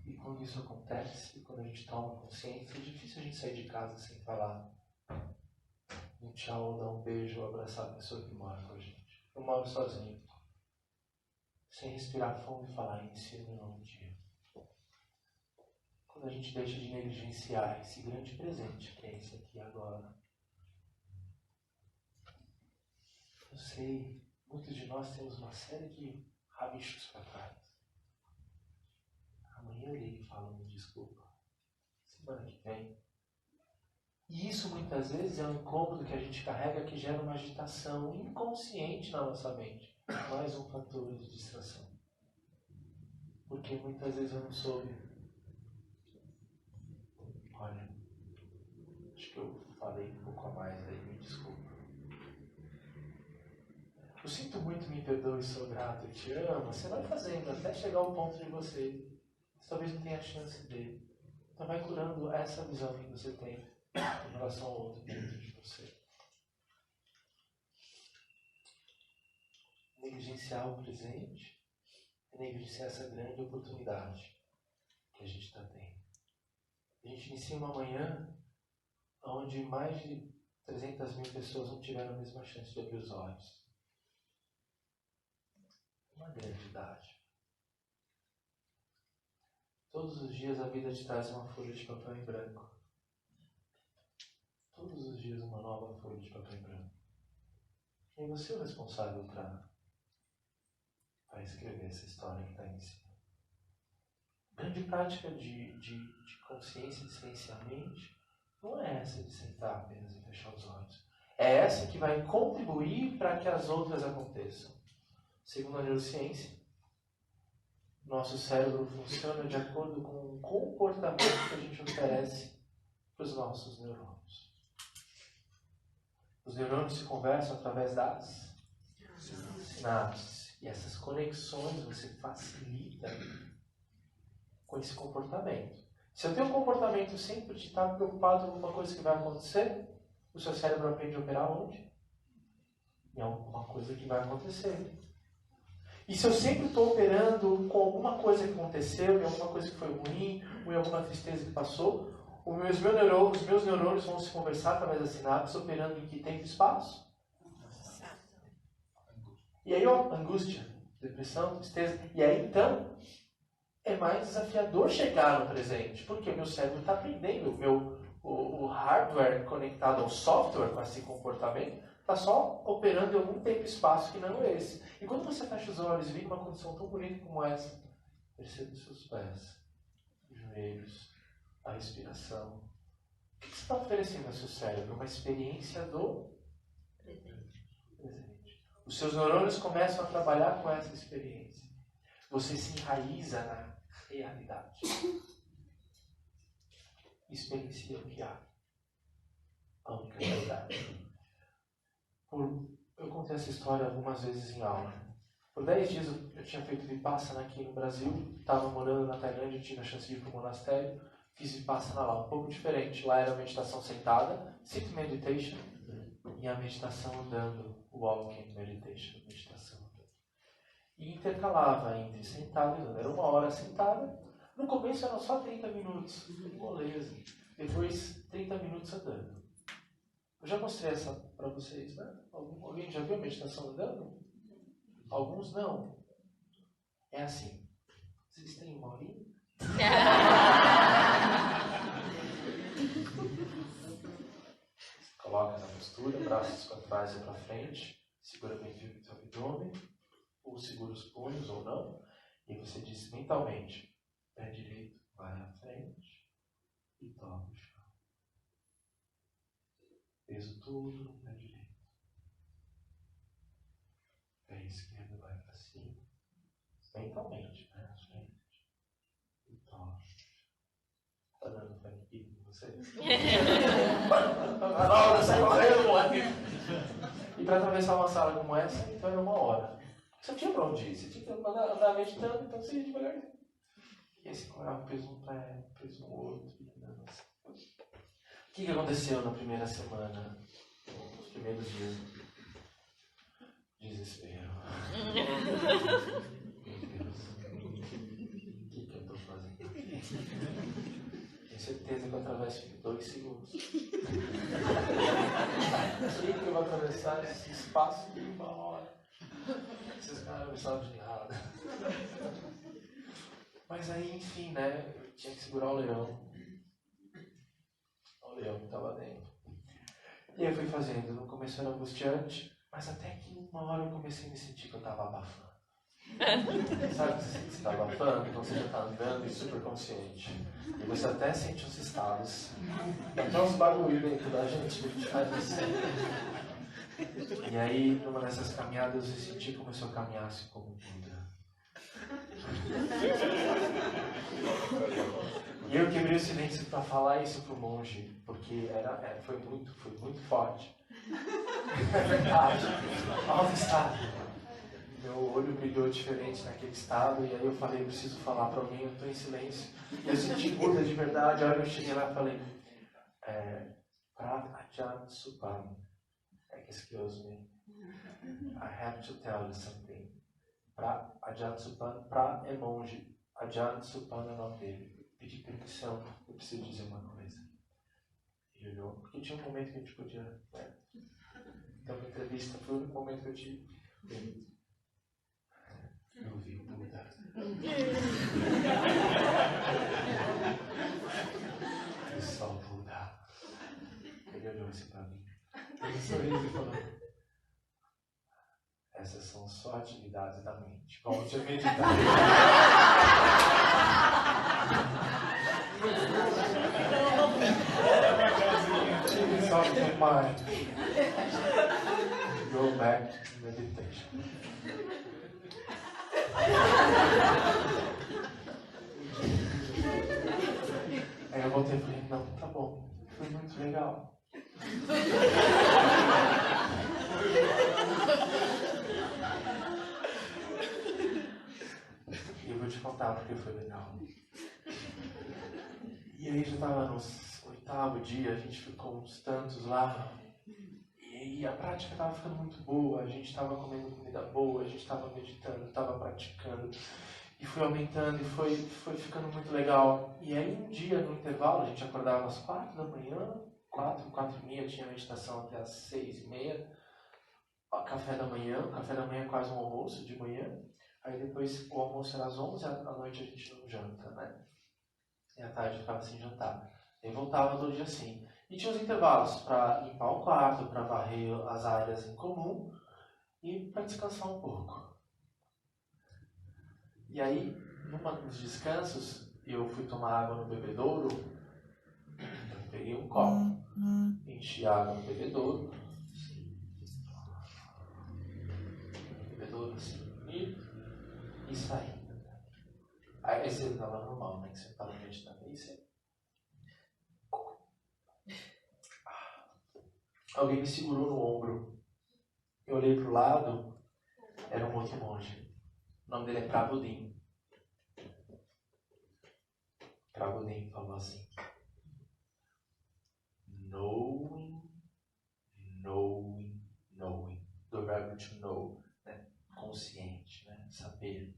E quando isso acontece, quando a gente toma consciência, é difícil a gente sair de casa sem falar um tchau, ou dar um beijo, ou abraçar a pessoa que mora com a gente. Eu moro sozinho. Sem respirar fundo e falar, inicia meu novo dia. Quando a gente deixa de negligenciar esse grande presente que é esse aqui agora. Eu sei, muitos de nós temos uma série de rabichos para trás. Amanhã eu ligo e falo, me desculpa. Semana que vem. E isso muitas vezes é um incômodo que a gente carrega que gera uma agitação inconsciente na nossa mente. Mais um fator de distração. Porque muitas vezes eu não soube. Olha, acho que eu falei um pouco a mais aí, me desculpa. Eu sinto muito, me perdoe, sou grato, eu te amo. Você vai fazendo até chegar ao ponto de você. Você talvez não tenha a chance de. Então vai curando essa visão que você tem em relação ao outro dentro de você. negligenciar o presente e negligenciar essa grande oportunidade que a gente está tendo. A gente inicia uma manhã onde mais de 300 mil pessoas não tiveram a mesma chance de abrir os olhos. Uma grande idade. Todos os dias a vida te traz uma folha de papel em branco. Todos os dias uma nova folha de papel em branco. E você é o responsável para escrever essa história que está iniciando. A grande prática de consciência, de silenciar a mente, não é essa de sentar apenas e fechar os olhos. É essa que vai contribuir para que as outras aconteçam. Segundo a neurociência, nosso cérebro funciona de acordo com o comportamento que a gente oferece para os nossos neurônios. Os neurônios se conversam através das sinapses. E essas conexões você facilita com esse comportamento. Se eu tenho um comportamento sempre de estar preocupado com alguma coisa que vai acontecer, o seu cérebro aprende a operar onde? Em alguma coisa que vai acontecer. E se eu sempre estou operando com alguma coisa que aconteceu, em alguma coisa que foi ruim, ou em alguma tristeza que passou, os meus neurônios vão se conversar através das sinapses, operando em que tempo e espaço? E aí, angústia, depressão, tristeza. E aí, então, é mais desafiador chegar no presente, porque o meu cérebro está aprendendo, o hardware conectado ao software com esse comportamento está só operando em algum tempo e espaço que não é esse. E quando você fecha os olhos e vê uma condição tão bonita como essa, perceba os seus pés, os joelhos, a respiração. O que você está oferecendo ao seu cérebro? Uma experiência do presente. Os seus neurônios começam a trabalhar com essa experiência. Você se enraiza na realidade. Experiencia o que há. A única realidade. Eu contei essa história algumas vezes em aula. Por 10 dias eu tinha feito Vipassana aqui no Brasil. Estava morando na Tailândia, tive a chance de ir para o monastério. Fiz Vipassana lá, um pouco diferente. Lá era a meditação sentada, sit meditation, e a meditação andando, walking meditation, meditação andando. E intercalava entre sentado e andando. Era 1 hora sentada. No começo eram só 30 minutos, moleza. Depois 30 minutos andando. Eu já mostrei essa para vocês, né? Alguém já viu a meditação andando? Alguns não. É assim. Vocês têm 1 horinha? Coloca na postura, braços para trás e para frente, segura bem firme o seu abdômen, ou segura os punhos ou não, e você diz mentalmente, pé direito vai à frente e toca o chão. Peso todo no pé direito. Pé esquerdo vai para cima, mentalmente, né? Frente e toca. Tá dando paniquinho em vocês? Não, sai correndo, moleque! E para atravessar uma sala como essa, então era 1 hora. Você não tinha para onde ir, você tinha que andar meditando, então você ia devagarzinho. E aí você colocava peso no pé, peso no outro. O que aconteceu na primeira semana, nos primeiros dias? Desespero. Meu Deus, o que eu estou fazendo aqui? Tenho certeza que eu atravesso em 2 segundos. O que eu vou atravessar esse espaço de 1 hora? Esses caras me sabem de nada. Mas aí, enfim, né? Eu tinha que segurar o leão. O leão que estava dentro. E eu fui fazendo. No começo era angustiante, mas até que 1 hora eu comecei a me sentir que eu estava abafando. Sabe que você está abafando? Então você já está andando e super consciente. E você até sente os estados. Até uns bagulho dentro da gente que a gente faz assim. E aí, numa dessas caminhadas, eu senti que começou a caminhar assim como um Buda. E eu quebrei o silêncio para falar isso pro monge, porque foi muito forte. É verdade. Alto estado. Meu olho brilhou diferente naquele estado, e aí eu falei, eu preciso falar para alguém, eu estou em silêncio. E eu senti Buda de verdade. A hora que eu cheguei lá e falei, Pratachan Supam, excuse me, I have to tell you something. Ajahn Supan, Pra é monge, Ajahn Supan é o nome dele. Pedi permissão, eu preciso dizer uma coisa. Ele olhou, porque tinha um momento que a gente podia, né? Então, uma entrevista foi o único momento que eu tive. Eu vi o Buda. Eu sou o Buda. Ele olhou assim pra mim. Ele sorriu e falou: essas são só atividades da mente. Volte a meditar. It's off the mind. Go back to meditation. Aí eu voltei e falei: não, tá bom. Foi muito legal. E eu vou te contar porque foi legal. E aí já estava no 8º dia, a gente ficou uns tantos lá. E a prática estava ficando muito boa, a gente estava comendo comida boa, a gente estava meditando, estava praticando. E foi aumentando e foi ficando muito legal. E aí um dia, no intervalo, a gente acordava às 4 da manhã, 4h30, tinha meditação até às 6h30. Café da manhã é quase um almoço de manhã. Aí depois o almoço era às 11, à noite a gente não janta, né? E à tarde ficava sem jantar. E voltava todo dia assim. E tinha os intervalos para limpar o quarto, para varrer as áreas em comum e para descansar um pouco. E aí, num dos descansos, eu fui tomar água no bebedouro. Eu peguei um copo, enchi água no bebedouro. Bebedouro assim. E saí. Aí você estava normal, né? Que você estava meditando. Aí você... Alguém me segurou no ombro. Eu olhei para o lado, era um outro monge. O nome dele é Prabhupada. Prabhupada falou assim: knowing. Do verbo to know, né? Consciente, né? Saber.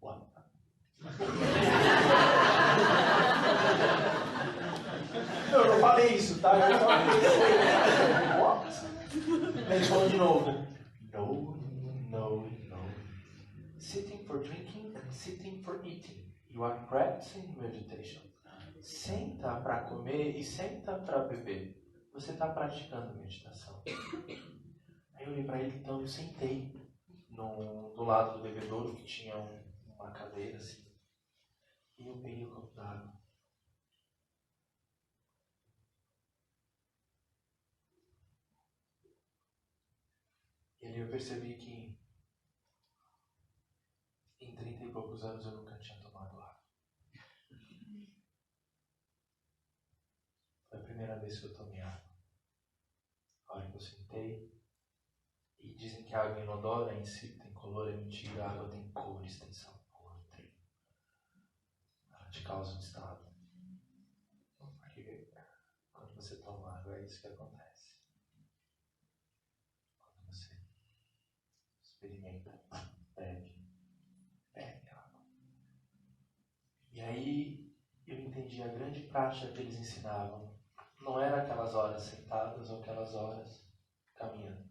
What? Eu não falei isso, tá? Eu falei. What? Ele falou de novo. No. Sitting for drinking and sitting for eating. You are practicing meditation. Senta para comer e senta para beber. Você está praticando meditação. Aí eu olhei para ele, então eu sentei do lado do bebedouro, que tinha uma cadeira assim. E eu peguei o copo d'água. E ali eu percebi que em 30 e poucos anos eu nunca tinha tomado água. Foi a primeira vez que eu tomei água. A hora que eu sentei, e dizem que a água inodora em si tem color, é mentira, a água tem cores, tem sabor, ela te causa um estado. Porque quando você toma água é isso que acontece. Quando você experimenta, bebe água. E aí eu entendi a grande prática que eles ensinavam. Não era aquelas horas sentadas ou aquelas horas caminhando.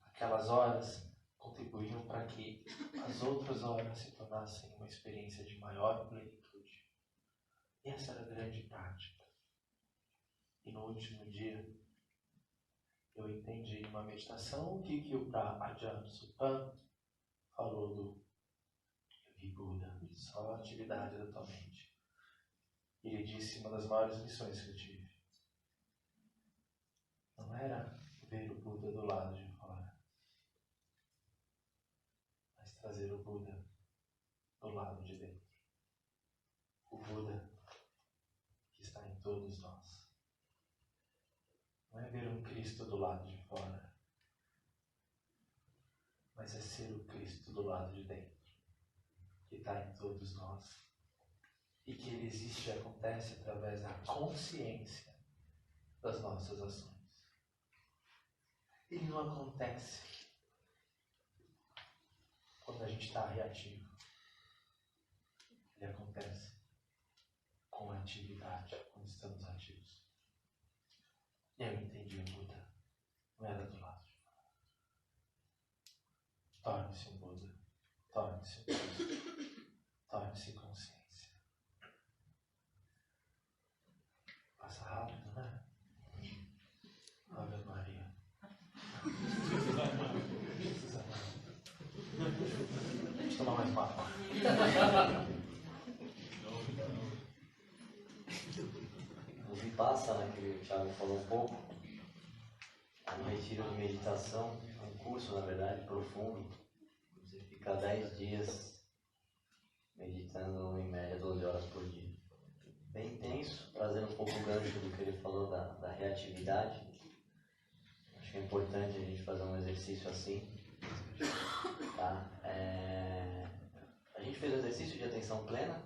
Aquelas horas contribuíam para que as outras horas se tornassem uma experiência de maior plenitude. E essa era a grande prática. E no último dia, eu entendi em uma meditação o que o Ajahn Supan falou do Buda, só a atividade da tua mente. Ele disse uma das maiores lições que eu tive. Não era ver o Buda do lado de fora, mas trazer o Buda do lado de dentro. O Buda que está em todos nós. Não é ver um Cristo do lado de fora, mas é ser o Cristo do lado de dentro, que está em todos nós. E que ele existe e acontece através da consciência das nossas ações. Ele não acontece gente está reativo. Ele acontece com atividade, quando estamos ativos. E eu entendi o Buda. Não era do lado de fora. Torne-se um Buda. Torne-se um Cristo. Torne-se consciência. Passa rápido, né? Ave Maria. Deixa eu tomar mais uma. O Vipassana, que o Thiago falou um pouco, é um retiro de meditação, é um curso, na verdade, profundo. Você fica 10 dias meditando em média 12 horas por dia. Bem intenso, trazendo um pouco o gancho do que ele falou da reatividade. Acho que é importante a gente fazer um exercício assim. Tá? A gente fez um exercício de atenção plena,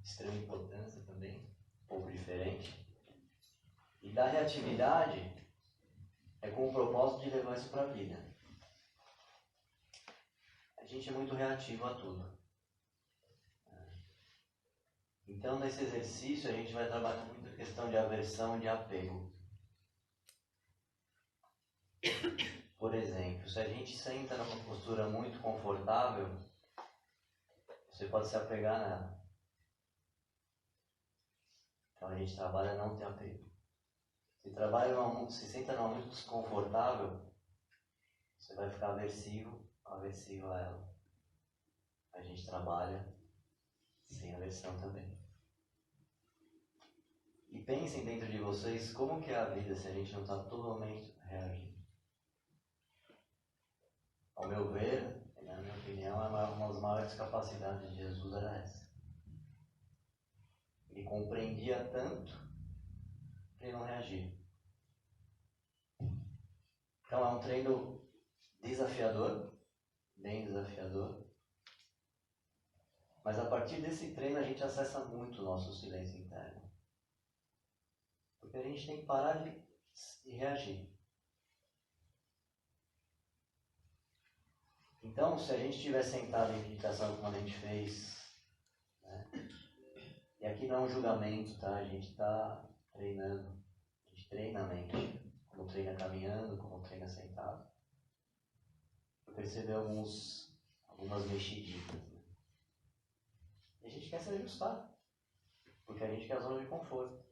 extrema importância também, um pouco diferente. E da reatividade é com o propósito de levar isso para a vida. A gente é muito reativo a tudo. Então, nesse exercício, a gente vai trabalhar muito a questão de aversão e de apego. Por exemplo, se a gente senta numa postura muito confortável, você pode se apegar nela. Então, a gente trabalha não ter apego. Se senta numa muito desconfortável, você vai ficar aversivo a ela. A gente trabalha sem aversão também. E pensem dentro de vocês como que é a vida se a gente não está todo momento reagindo. Ao meu ver, na minha opinião, uma das maiores capacidades de Jesus era essa. Ele compreendia tanto para não reagir. Então é um treino desafiador, bem desafiador. Mas a partir desse treino a gente acessa muito o nosso silêncio interno. Porque a gente tem que parar de reagir. Então, se a gente estiver sentado em meditação como a gente fez, né? E aqui não é um julgamento, tá? A gente está treinando. A gente treina a mente. Como treina caminhando, como treina sentado. Eu percebi algumas mexidinhas. Né? E a gente quer se ajustar. Porque a gente quer a zona de conforto.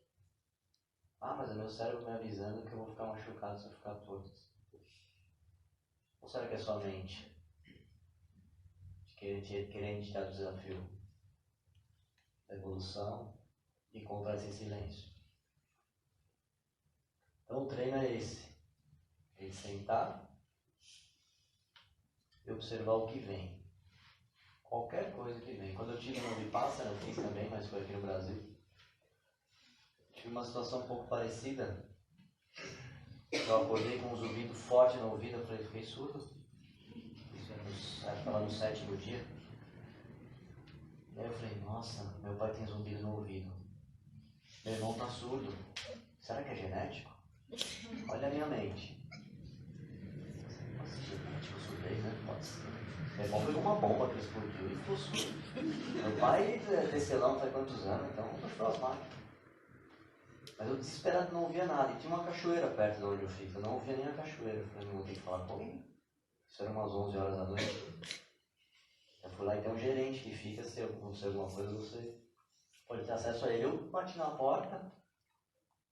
Ah, mas é meu cérebro me avisando que eu vou ficar machucado se eu ficar torto. Ou será que é sua mente? Querendo te dar o desafio da evolução e encontrar esse silêncio. Então o treino é esse. A gente sentar e observar o que vem. Qualquer coisa que vem. Quando eu tive no Vipassana, eu fiz também, mas foi aqui no Brasil. Tive uma situação um pouco parecida. Eu acordei com um zumbido forte no ouvido, eu falei, fiquei surdo. Estava no 7º dia. E aí eu falei, nossa, meu pai tem zumbido no ouvido. Meu irmão tá surdo. Será que é genético? Olha a minha mente. Nossa, genético, surdez, né? Pode ser. Meu irmão pegou uma bomba que explodiu e ficou surdo. Meu pai é tecelão, não sei quantos anos, então mostrou as máquinas. Mas eu desesperado não ouvia nada. E tinha uma cachoeira perto de onde eu fico. Eu não ouvia nem a cachoeira. Eu falei, não vou ter que falar com alguém. Isso era umas 11 horas da noite. Eu fui lá e tem um gerente que fica, se acontecer alguma coisa, você pode ter acesso a ele. Eu bati na porta,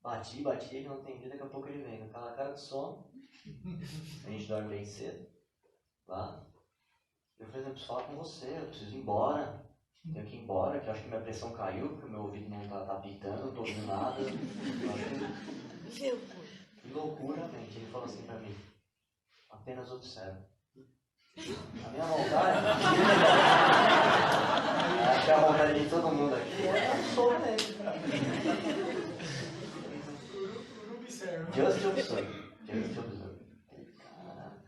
bati, ele não atendi, daqui a pouco ele vem. Naquela cara de sono, a gente dorme bem cedo, lá. Eu falei, eu preciso falar com você, eu preciso ir embora. Tenho que ir embora, que eu acho que minha pressão caiu, porque o meu ouvido não tá pitando, não tô ouvindo nada. Que loucura, mente. Ele falou assim pra mim, apenas observa. A minha vontade, acho que a vontade de todo mundo aqui é absolutamente. Just observe. Just observe. Caraca.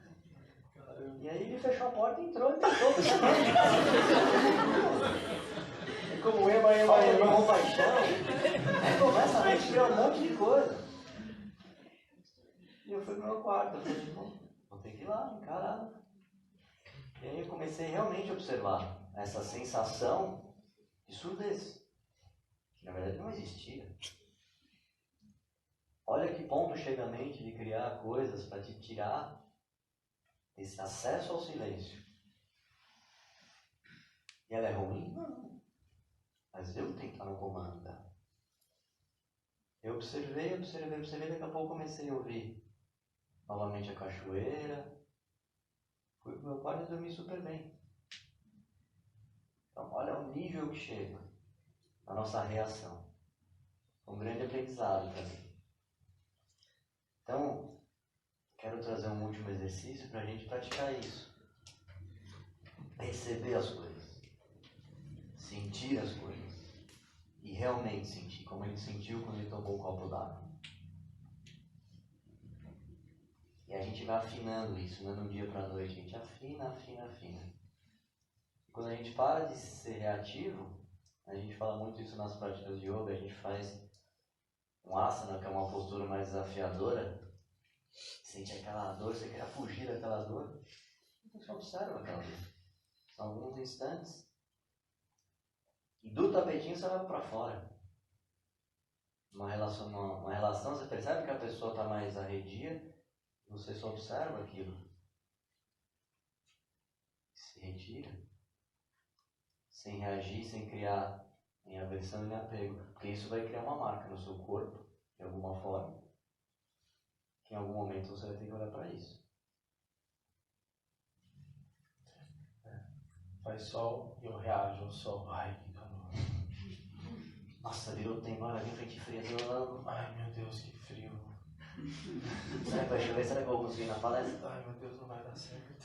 E aí ele fechou a porta e entrou e tentou observar. E como eu paixão, aí começa a respirar um monte de coisa. E eu fui pro meu quarto, eu falei, vou ter que ir lá, encarar. E aí eu comecei realmente a observar essa sensação de surdez, que na verdade não existia. Olha que ponto chega a mente de criar coisas para te tirar esse acesso ao silêncio. E ela é ruim? Não. Mas eu tenho que estar no comando dela. Eu observei, daqui a pouco comecei a ouvir novamente a cachoeira. Fui pro meu quarto e dormi super bem. Então, olha o nível que chega a nossa reação. Um grande aprendizado para mim. Então, quero trazer um último exercício para a gente praticar isso. Perceber as coisas. Sentir as coisas. E realmente sentir, como ele sentiu quando ele tomou o copo d'água. E a gente vai afinando isso, não é do dia para a noite. A gente afina. Quando a gente para de ser reativo, a gente fala muito isso nas práticas de yoga, a gente faz um asana, que é uma postura mais desafiadora, sente aquela dor, você quer fugir daquela dor, então você observa aquela dor. São alguns instantes. E do tapetinho você vai para fora. Uma relação, você percebe que a pessoa está mais arredia, você só observa aquilo. Se retira. Sem reagir, sem criar nem aversão nem apego. Porque isso vai criar uma marca no seu corpo, de alguma forma, que em algum momento você vai ter que olhar para isso. Faz sol e eu reajo ao sol. Ai, que calor. Nossa, virou tempo, olha, vem frente fria, ai meu Deus, que frio. Será que vai chover? Será que eu vou conseguir ir na palestra? Ai meu Deus, não vai dar certo.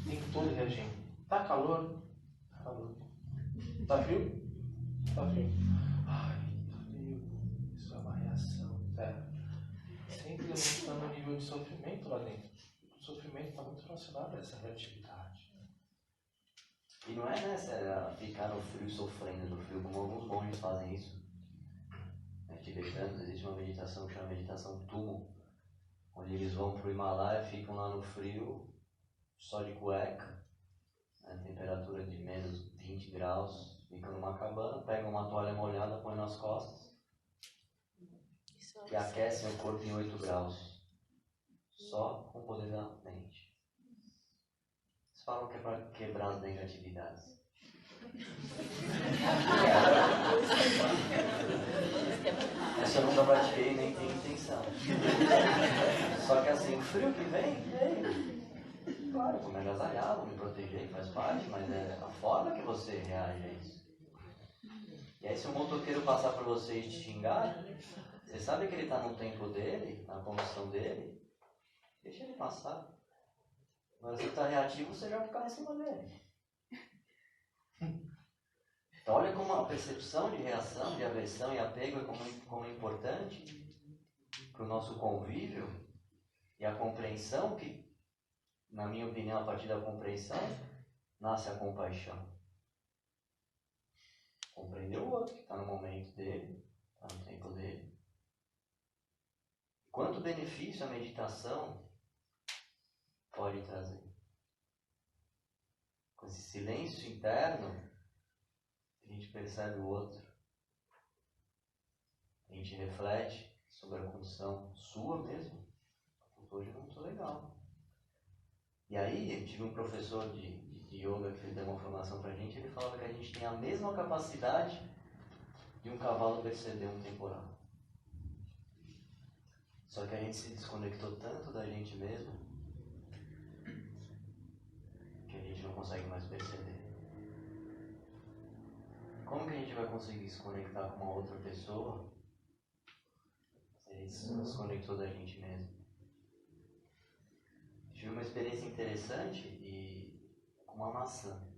Tem que todo reagindo. Tá calor? Tá calor. Tá frio? Tá frio. Ai, frio. Isso é uma reação, certo? Sempre demonstrando um nível de sofrimento lá dentro. O sofrimento está muito relacionado a essa reatividade. E não é ficar no frio sofrendo no frio, como alguns monges fazem isso. Tibetanos, existe uma meditação que chama meditação Tumo, onde eles vão para o Himalaia, ficam lá no frio, só de cueca, temperatura de menos 20 graus, ficam numa cabana, pegam uma toalha molhada, põem nas costas e aquecem o corpo em 8 graus, só com o poder da mente. Eles falam que é para quebrar as negatividades. Essa eu nunca pratiquei nem tenho intenção. Só que assim, o frio que vem. Claro, vou me agasalhar, vou me proteger, faz parte, mas é a forma que você reage a isso. E aí se o motoqueiro passar por você e te xingar, você sabe que ele está no tempo dele, na condição dele, deixa ele passar. Mas se você está reativo, você já vai ficar em cima dele. Então olha como a percepção de reação, de aversão e apego é como é importante para o nosso convívio e a compreensão que, na minha opinião, a partir da compreensão, nasce a compaixão. Compreender o outro que está no momento dele, está no tempo dele. Quanto benefício a meditação pode trazer? Com esse silêncio interno, a gente percebe o outro. A gente reflete sobre a condição sua mesmo. Hoje eu não estou legal. E aí, eu tive um professor de yoga que deu uma formação pra gente, ele falava que a gente tem a mesma capacidade de um cavalo perceber um temporal. Só que a gente se desconectou tanto da gente mesmo que a gente não consegue mais perceber. Como que a gente vai conseguir se conectar com uma outra pessoa se a gente se desconectou da gente mesmo? Tive uma experiência interessante com uma maçã.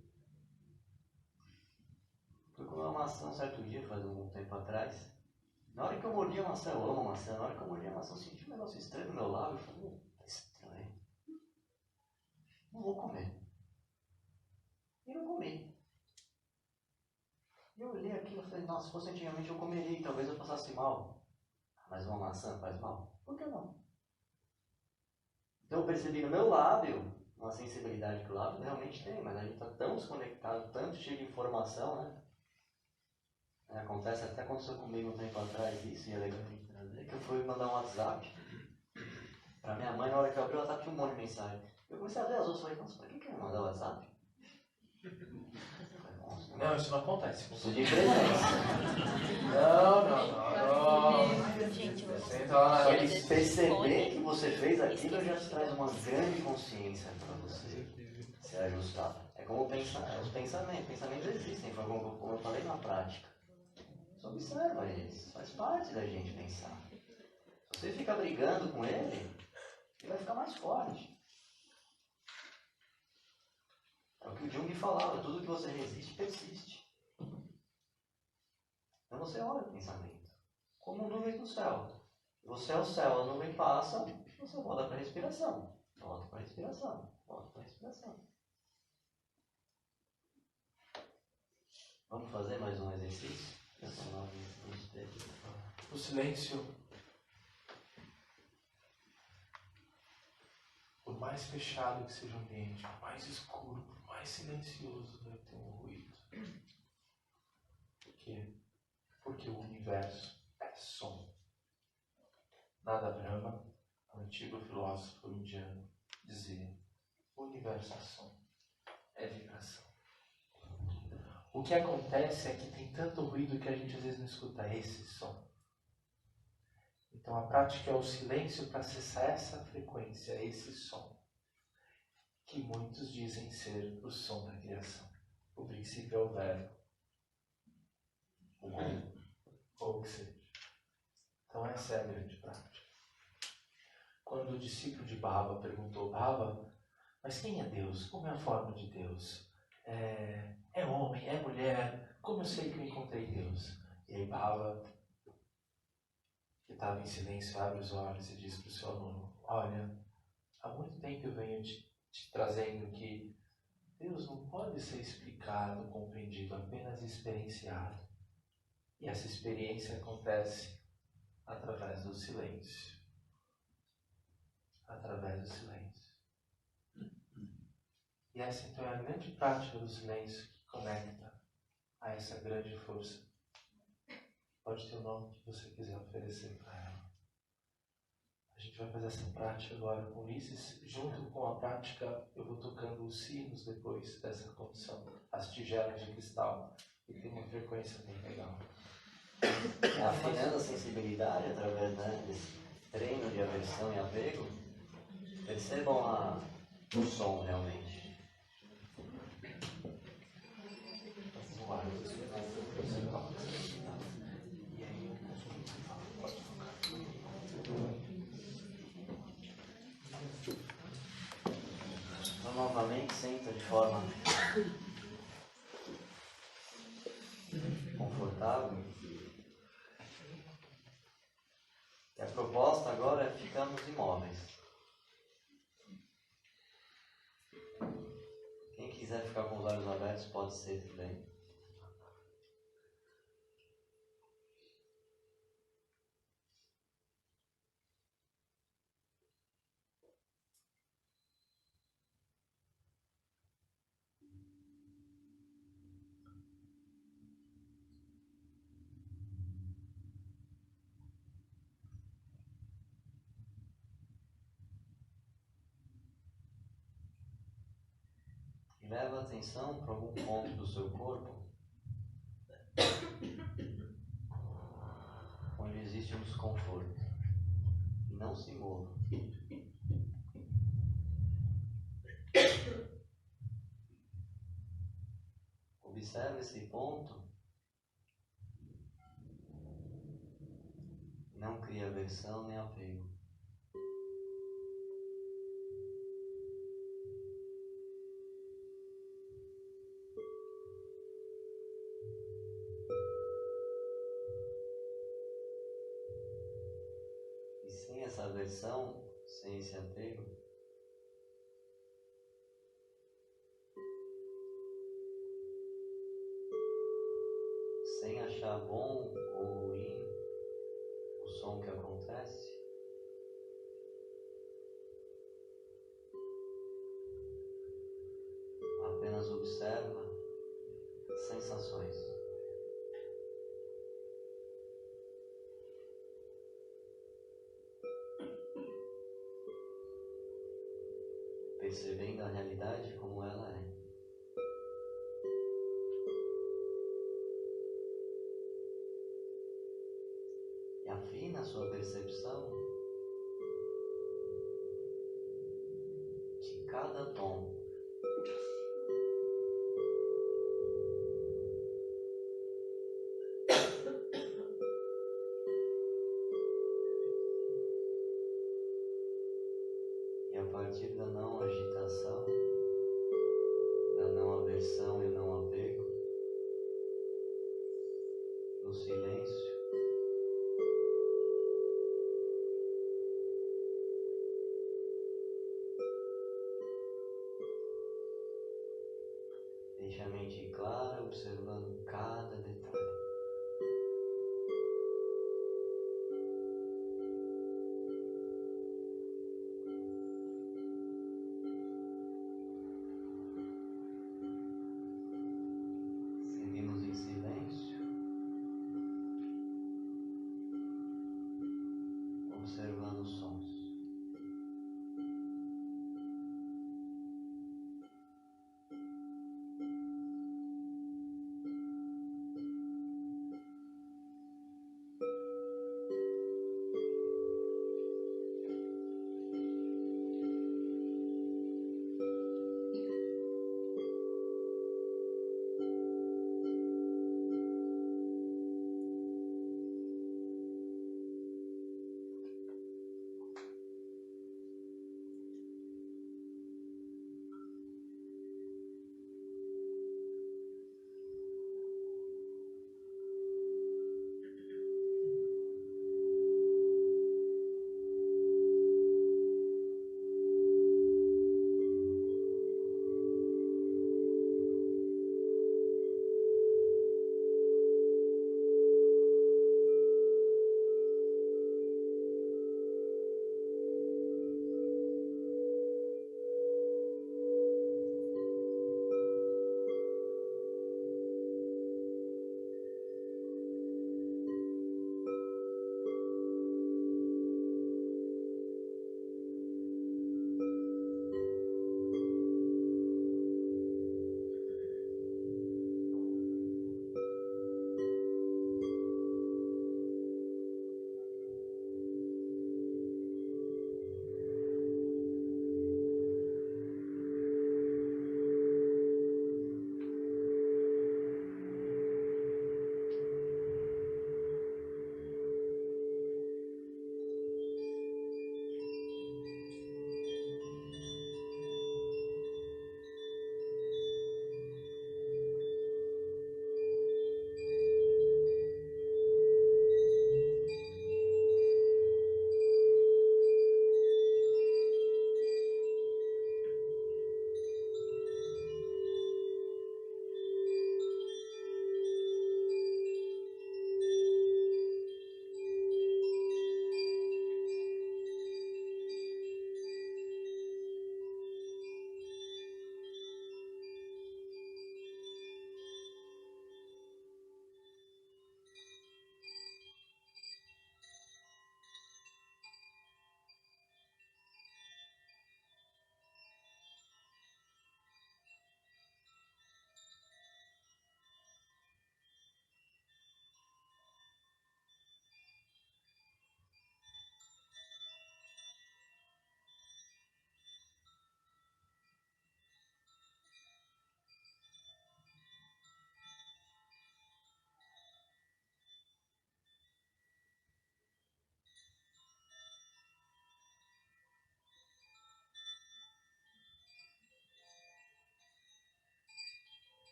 Fui comer uma maçã um certo dia, faz um tempo atrás. Na hora que eu mordi a maçã, eu amo maçã, na hora que eu mordi a maçã eu senti um negócio estranho no meu lábio. Eu falei, tá estranho. Não vou comer. E não comi. E eu olhei aquilo e falei, nossa, se fosse antigamente eu comeria, talvez eu passasse mal. Mas uma maçã faz mal? Por que não? Então eu percebi no meu lábio uma sensibilidade que o lápis realmente tem, mas a gente está tão desconectado, tanto cheio de informação, né? Acontece, até aconteceu comigo um tempo atrás isso, e é legal trazer, que eu fui mandar um WhatsApp pra minha mãe. Na hora que eu abri o WhatsApp tinha um monte de mensagem. Eu comecei a ver as outras e falei, nossa, pra que eu ia mandar o WhatsApp? Não, isso não acontece. Isso de presença. Não. Gente, Você entra lá na Só rede. que perceber que você fez aquilo já te traz uma grande consciência para você se ajustar. É como pensar, os pensamentos existem, como eu falei na prática. Você observa eles, faz parte da gente pensar. Se você fica brigando com ele, ele vai ficar mais forte. É o que o Jung falava, tudo que você resiste, persiste. Então você olha o pensamento, como nuvens do céu. Você é o céu, a nuvem passa, você volta para a respiração. Volta para a respiração, volta para a respiração. Vamos fazer mais um exercício? O silêncio, por mais fechado que seja o ambiente, por mais escuro, por mais silencioso, deve ter um ruído. Por quê? Porque o universo é som. Nada Brahma, o antigo filósofo indiano, dizia: o universo é som, é vibração. O que acontece é que tem tanto ruído que a gente às vezes não escuta esse som. Então a prática é o silêncio para acessar essa frequência, esse som, que muitos dizem ser o som da criação. O princípio é o verbo, o ou o que seja. Então essa é a grande prática. Quando o discípulo de Baba perguntou: Baba, mas quem é Deus? Como é a forma de Deus? É homem? É mulher? Como eu sei que eu encontrei Deus? E aí Baba, que estava em silêncio, abre os olhos e diz para o seu aluno: olha, há muito tempo eu venho te trazendo que Deus não pode ser explicado, compreendido, apenas experienciado. E essa experiência acontece através do silêncio. Através do silêncio. E essa então é a grande prática do silêncio que conecta a essa grande força. Pode ter o nome que você quiser oferecer para ela. A gente vai fazer essa prática agora com Ulisses. Junto com a prática, eu vou tocando os sinos depois dessa condição, as tigelas de cristal, que tem uma frequência bem legal. Afinando a sensibilidade através desse treino de aversão e apego, percebam o som realmente. Vamos lá, você toca. E aí eu pode focar. Então, novamente, senta de forma confortável. E a proposta agora é ficarmos imóveis. Quem quiser ficar com os olhos abertos pode ser também. E leva a atenção para algum ponto do seu corpo onde existe um desconforto. E não se mova. Observe esse ponto. Não cria aversão nem apego. E sem essa aversão, sem esse apego, sem achar bom ou ruim o som que acontece, observa sensações. Percebendo a realidade como ela é. E afina a sua percepção de cada tom. E a partir da não agitação, da não aversão e não apego, no silêncio, deixa a mente clara, observando cada detalhe. Seguimos em silêncio, observando os sons.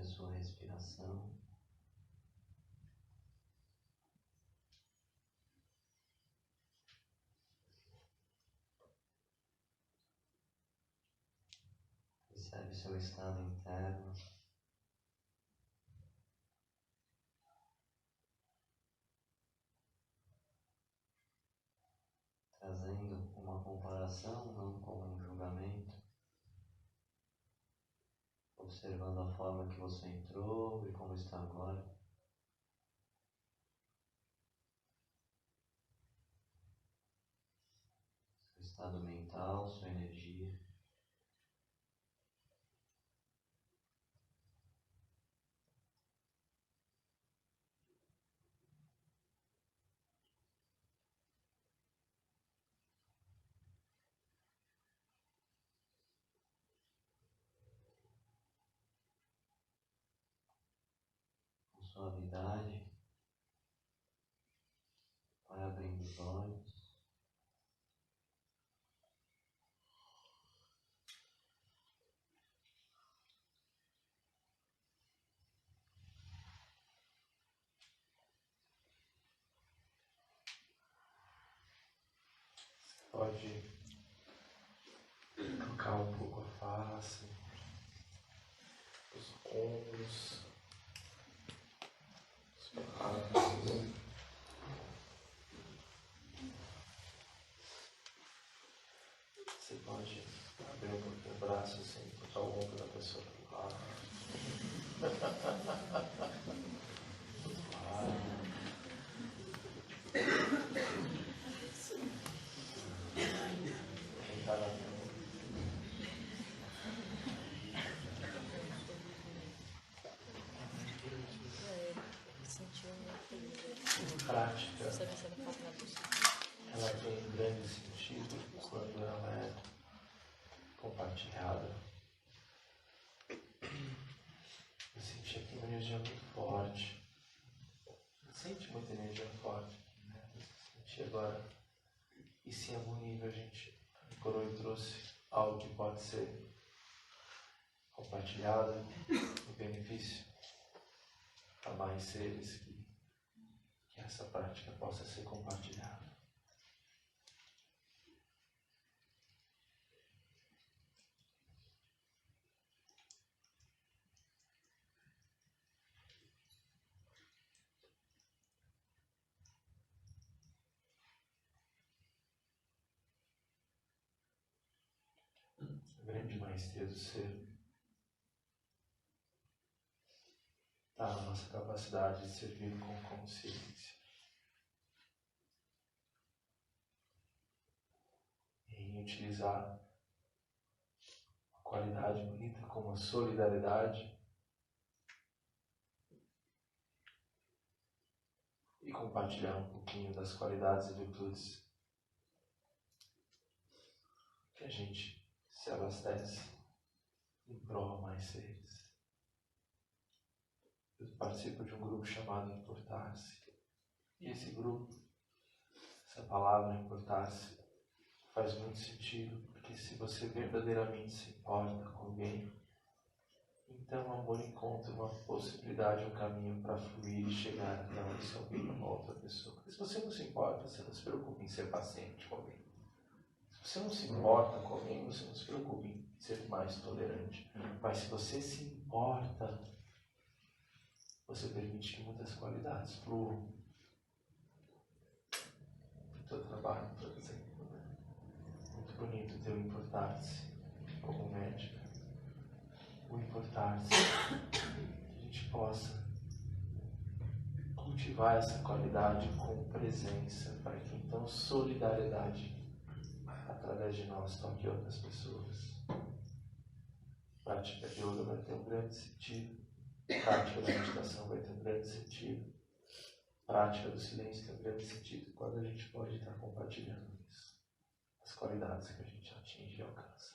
a sua respiração. Percebe seu estado interno. Trazendo uma comparação, não como um julgamento. Observando a forma que você entrou e como está agora. Seu estado mental, sua energia. Com suavidade, vai abrindo os olhos. Pode trocar um pouco a face, os ombros, os braços. Você pode abrir um pouquinho o braço assim, botar o ombro da pessoa do lado. Quem tá na prática, ela tem grande sentido quando ela é compartilhada. Eu senti aqui uma energia muito forte. Eu senti muita energia forte, né? Eu senti agora. E se em algum nível a gente incorporou e trouxe algo que pode ser compartilhado em benefício a mais seres, que essa prática possa ser compartilhada. A grande maestria do ser está na nossa capacidade de servir com consciência. Em utilizar a qualidade bonita como a solidariedade e compartilhar um pouquinho das qualidades e virtudes que a gente se abastece em prol a mais seres. Eu participo de um grupo chamado Importar-se. E esse grupo, essa palavra importar-se, faz muito sentido, porque se você verdadeiramente se importa com alguém, então o amor encontra uma possibilidade, um caminho para fluir e chegar até onde se alguém uma outra pessoa. Porque se você não se importa, você não se preocupa em ser paciente com alguém. Se você não se importa com alguém, você não se preocupa em ser mais tolerante. Mas se você se importa, você permite que muitas qualidades fluam no teu trabalho, por exemplo. Né? Muito bonito o teu importar-se como médica. O importar-se, que a gente possa cultivar essa qualidade com presença, para que então solidariedade através de nós toque outras pessoas. A prática de yoga vai ter um grande sentido, a prática da meditação vai ter um grande sentido, a prática do silêncio tem um grande sentido quando a gente pode estar compartilhando isso, as qualidades que a gente atinge e alcança.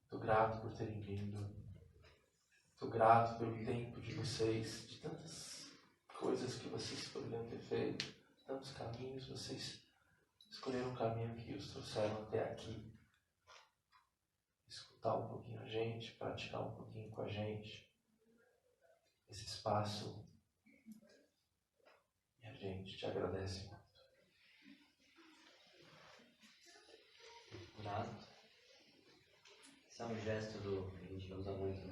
Estou grato por terem vindo, estou grato pelo tempo de vocês, de tantas coisas que vocês poderiam ter feito, tantos caminhos, vocês escolheram um caminho que os trouxeram até aqui. Escutar um pouquinho a gente, praticar um pouquinho com a gente esse espaço. E a gente te agradece muito. Grato. Esse é um gesto que a gente usa muito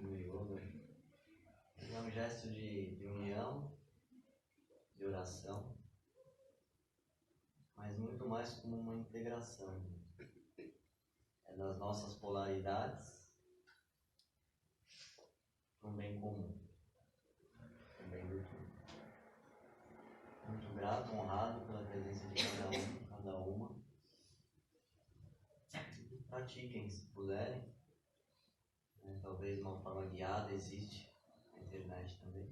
no yoga. É um gesto de união, de oração, mas muito mais como uma integração. É das nossas polaridades um bem comum, um bem do todo. Muito grato, honrado pela presença de cada uma. Pratiquem se puderem. Talvez uma forma guiada existe na internet também.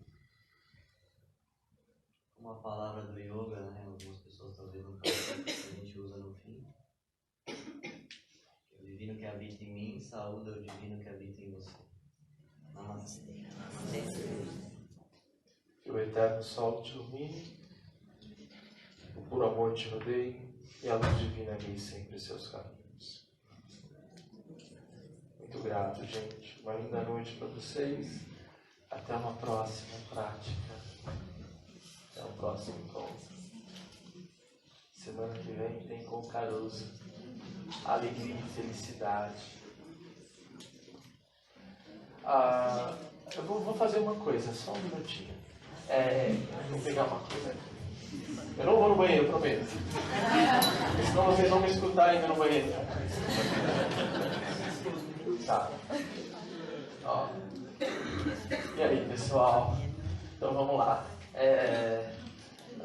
Uma palavra do yoga, algumas pessoas talvez não conheçam, que a gente usa no fim. O divino que habita em mim saúda o divino que habita em você. Namastê. Que o eterno sol te ilumine, o puro amor te rodeie e a luz divina guie sempre seus caminhos. Muito grato, gente. Uma linda noite para vocês. Até uma próxima prática. Até o próximo encontro. Semana que vem tem com Caruso. Alegria e felicidade. Eu vou fazer uma coisa, só um minutinho. Vou pegar uma coisa aqui. Eu não vou no banheiro, prometo. Porque senão vocês vão me escutar indo no banheiro. Tá. Ó. E aí, pessoal? Então vamos lá.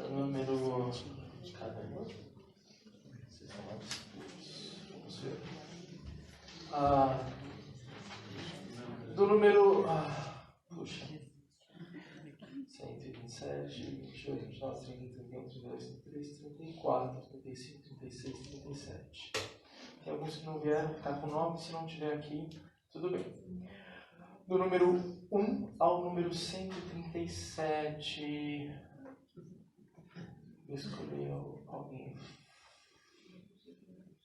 Número. Caramba. Vocês estão mais escuros. Vamos ver. Do número. Puxa. 127, 28, 29, 30, 31, 32, 33, 34, 35, 36, 37. Tem alguns que não vieram ficar com o nome, se não tiver aqui, tudo bem. Do número 1 ao número 137. Eu escolhi alguém.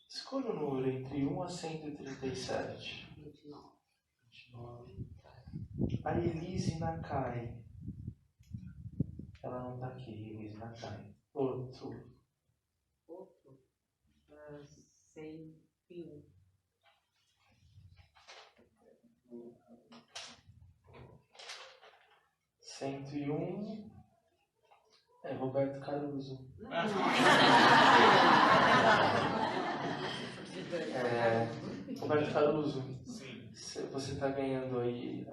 Escolha o número entre 1 a 137. 29. A Elise Nakai. Ela não está aqui, Elise Nakai. Outro. 101. 101 é Roberto Caruso. Roberto Caruso, você está ganhando aí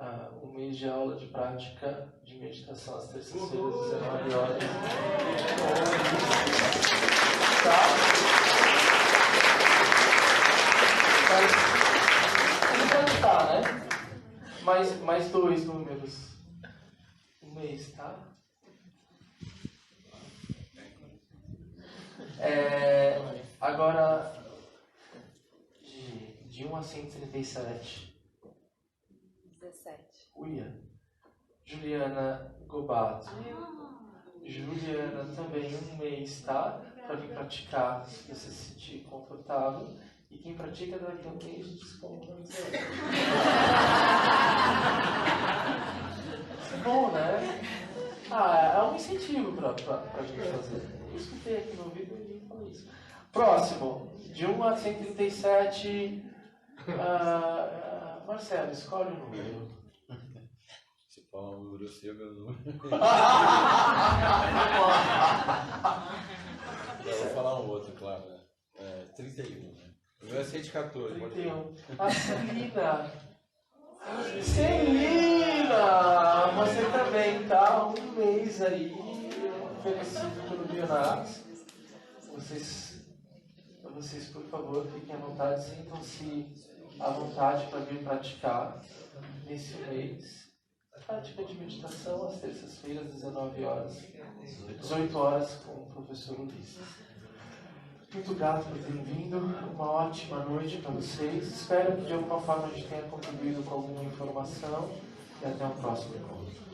um mês de aula de prática de meditação às terças-feiras, 19 horas. Tá? Não pode estar, né? Mais 2 números. Um mês, tá? Agora, de 1 a 137. 17. Uia. Juliana Gobato. Juliana também um mês, tá? Para vir praticar, se você se sentir confortável. E quem pratica deve ter um mês de desconto. Bom, né? É um incentivo para a gente fazer. Eu escutei aqui no ouvido e ninguém falou isso. Próximo, de 1 a 137. Marcelo, escolhe o número. Se falar um número seu, meu número. Eu vou falar um outro, claro. 31, né? O meu é 114. 31. A Celina. Celina! Você também tá um mês aí oferecido pelo Leonardo. Vocês, por favor, fiquem à vontade, sintam-se à vontade para vir praticar nesse mês. A prática de meditação às terças-feiras, 19 horas, 18 horas, com o professor Ulisses. Muito grato por terem vindo, uma ótima noite para vocês. Espero que de alguma forma a gente tenha contribuído com alguma informação e até o próximo encontro.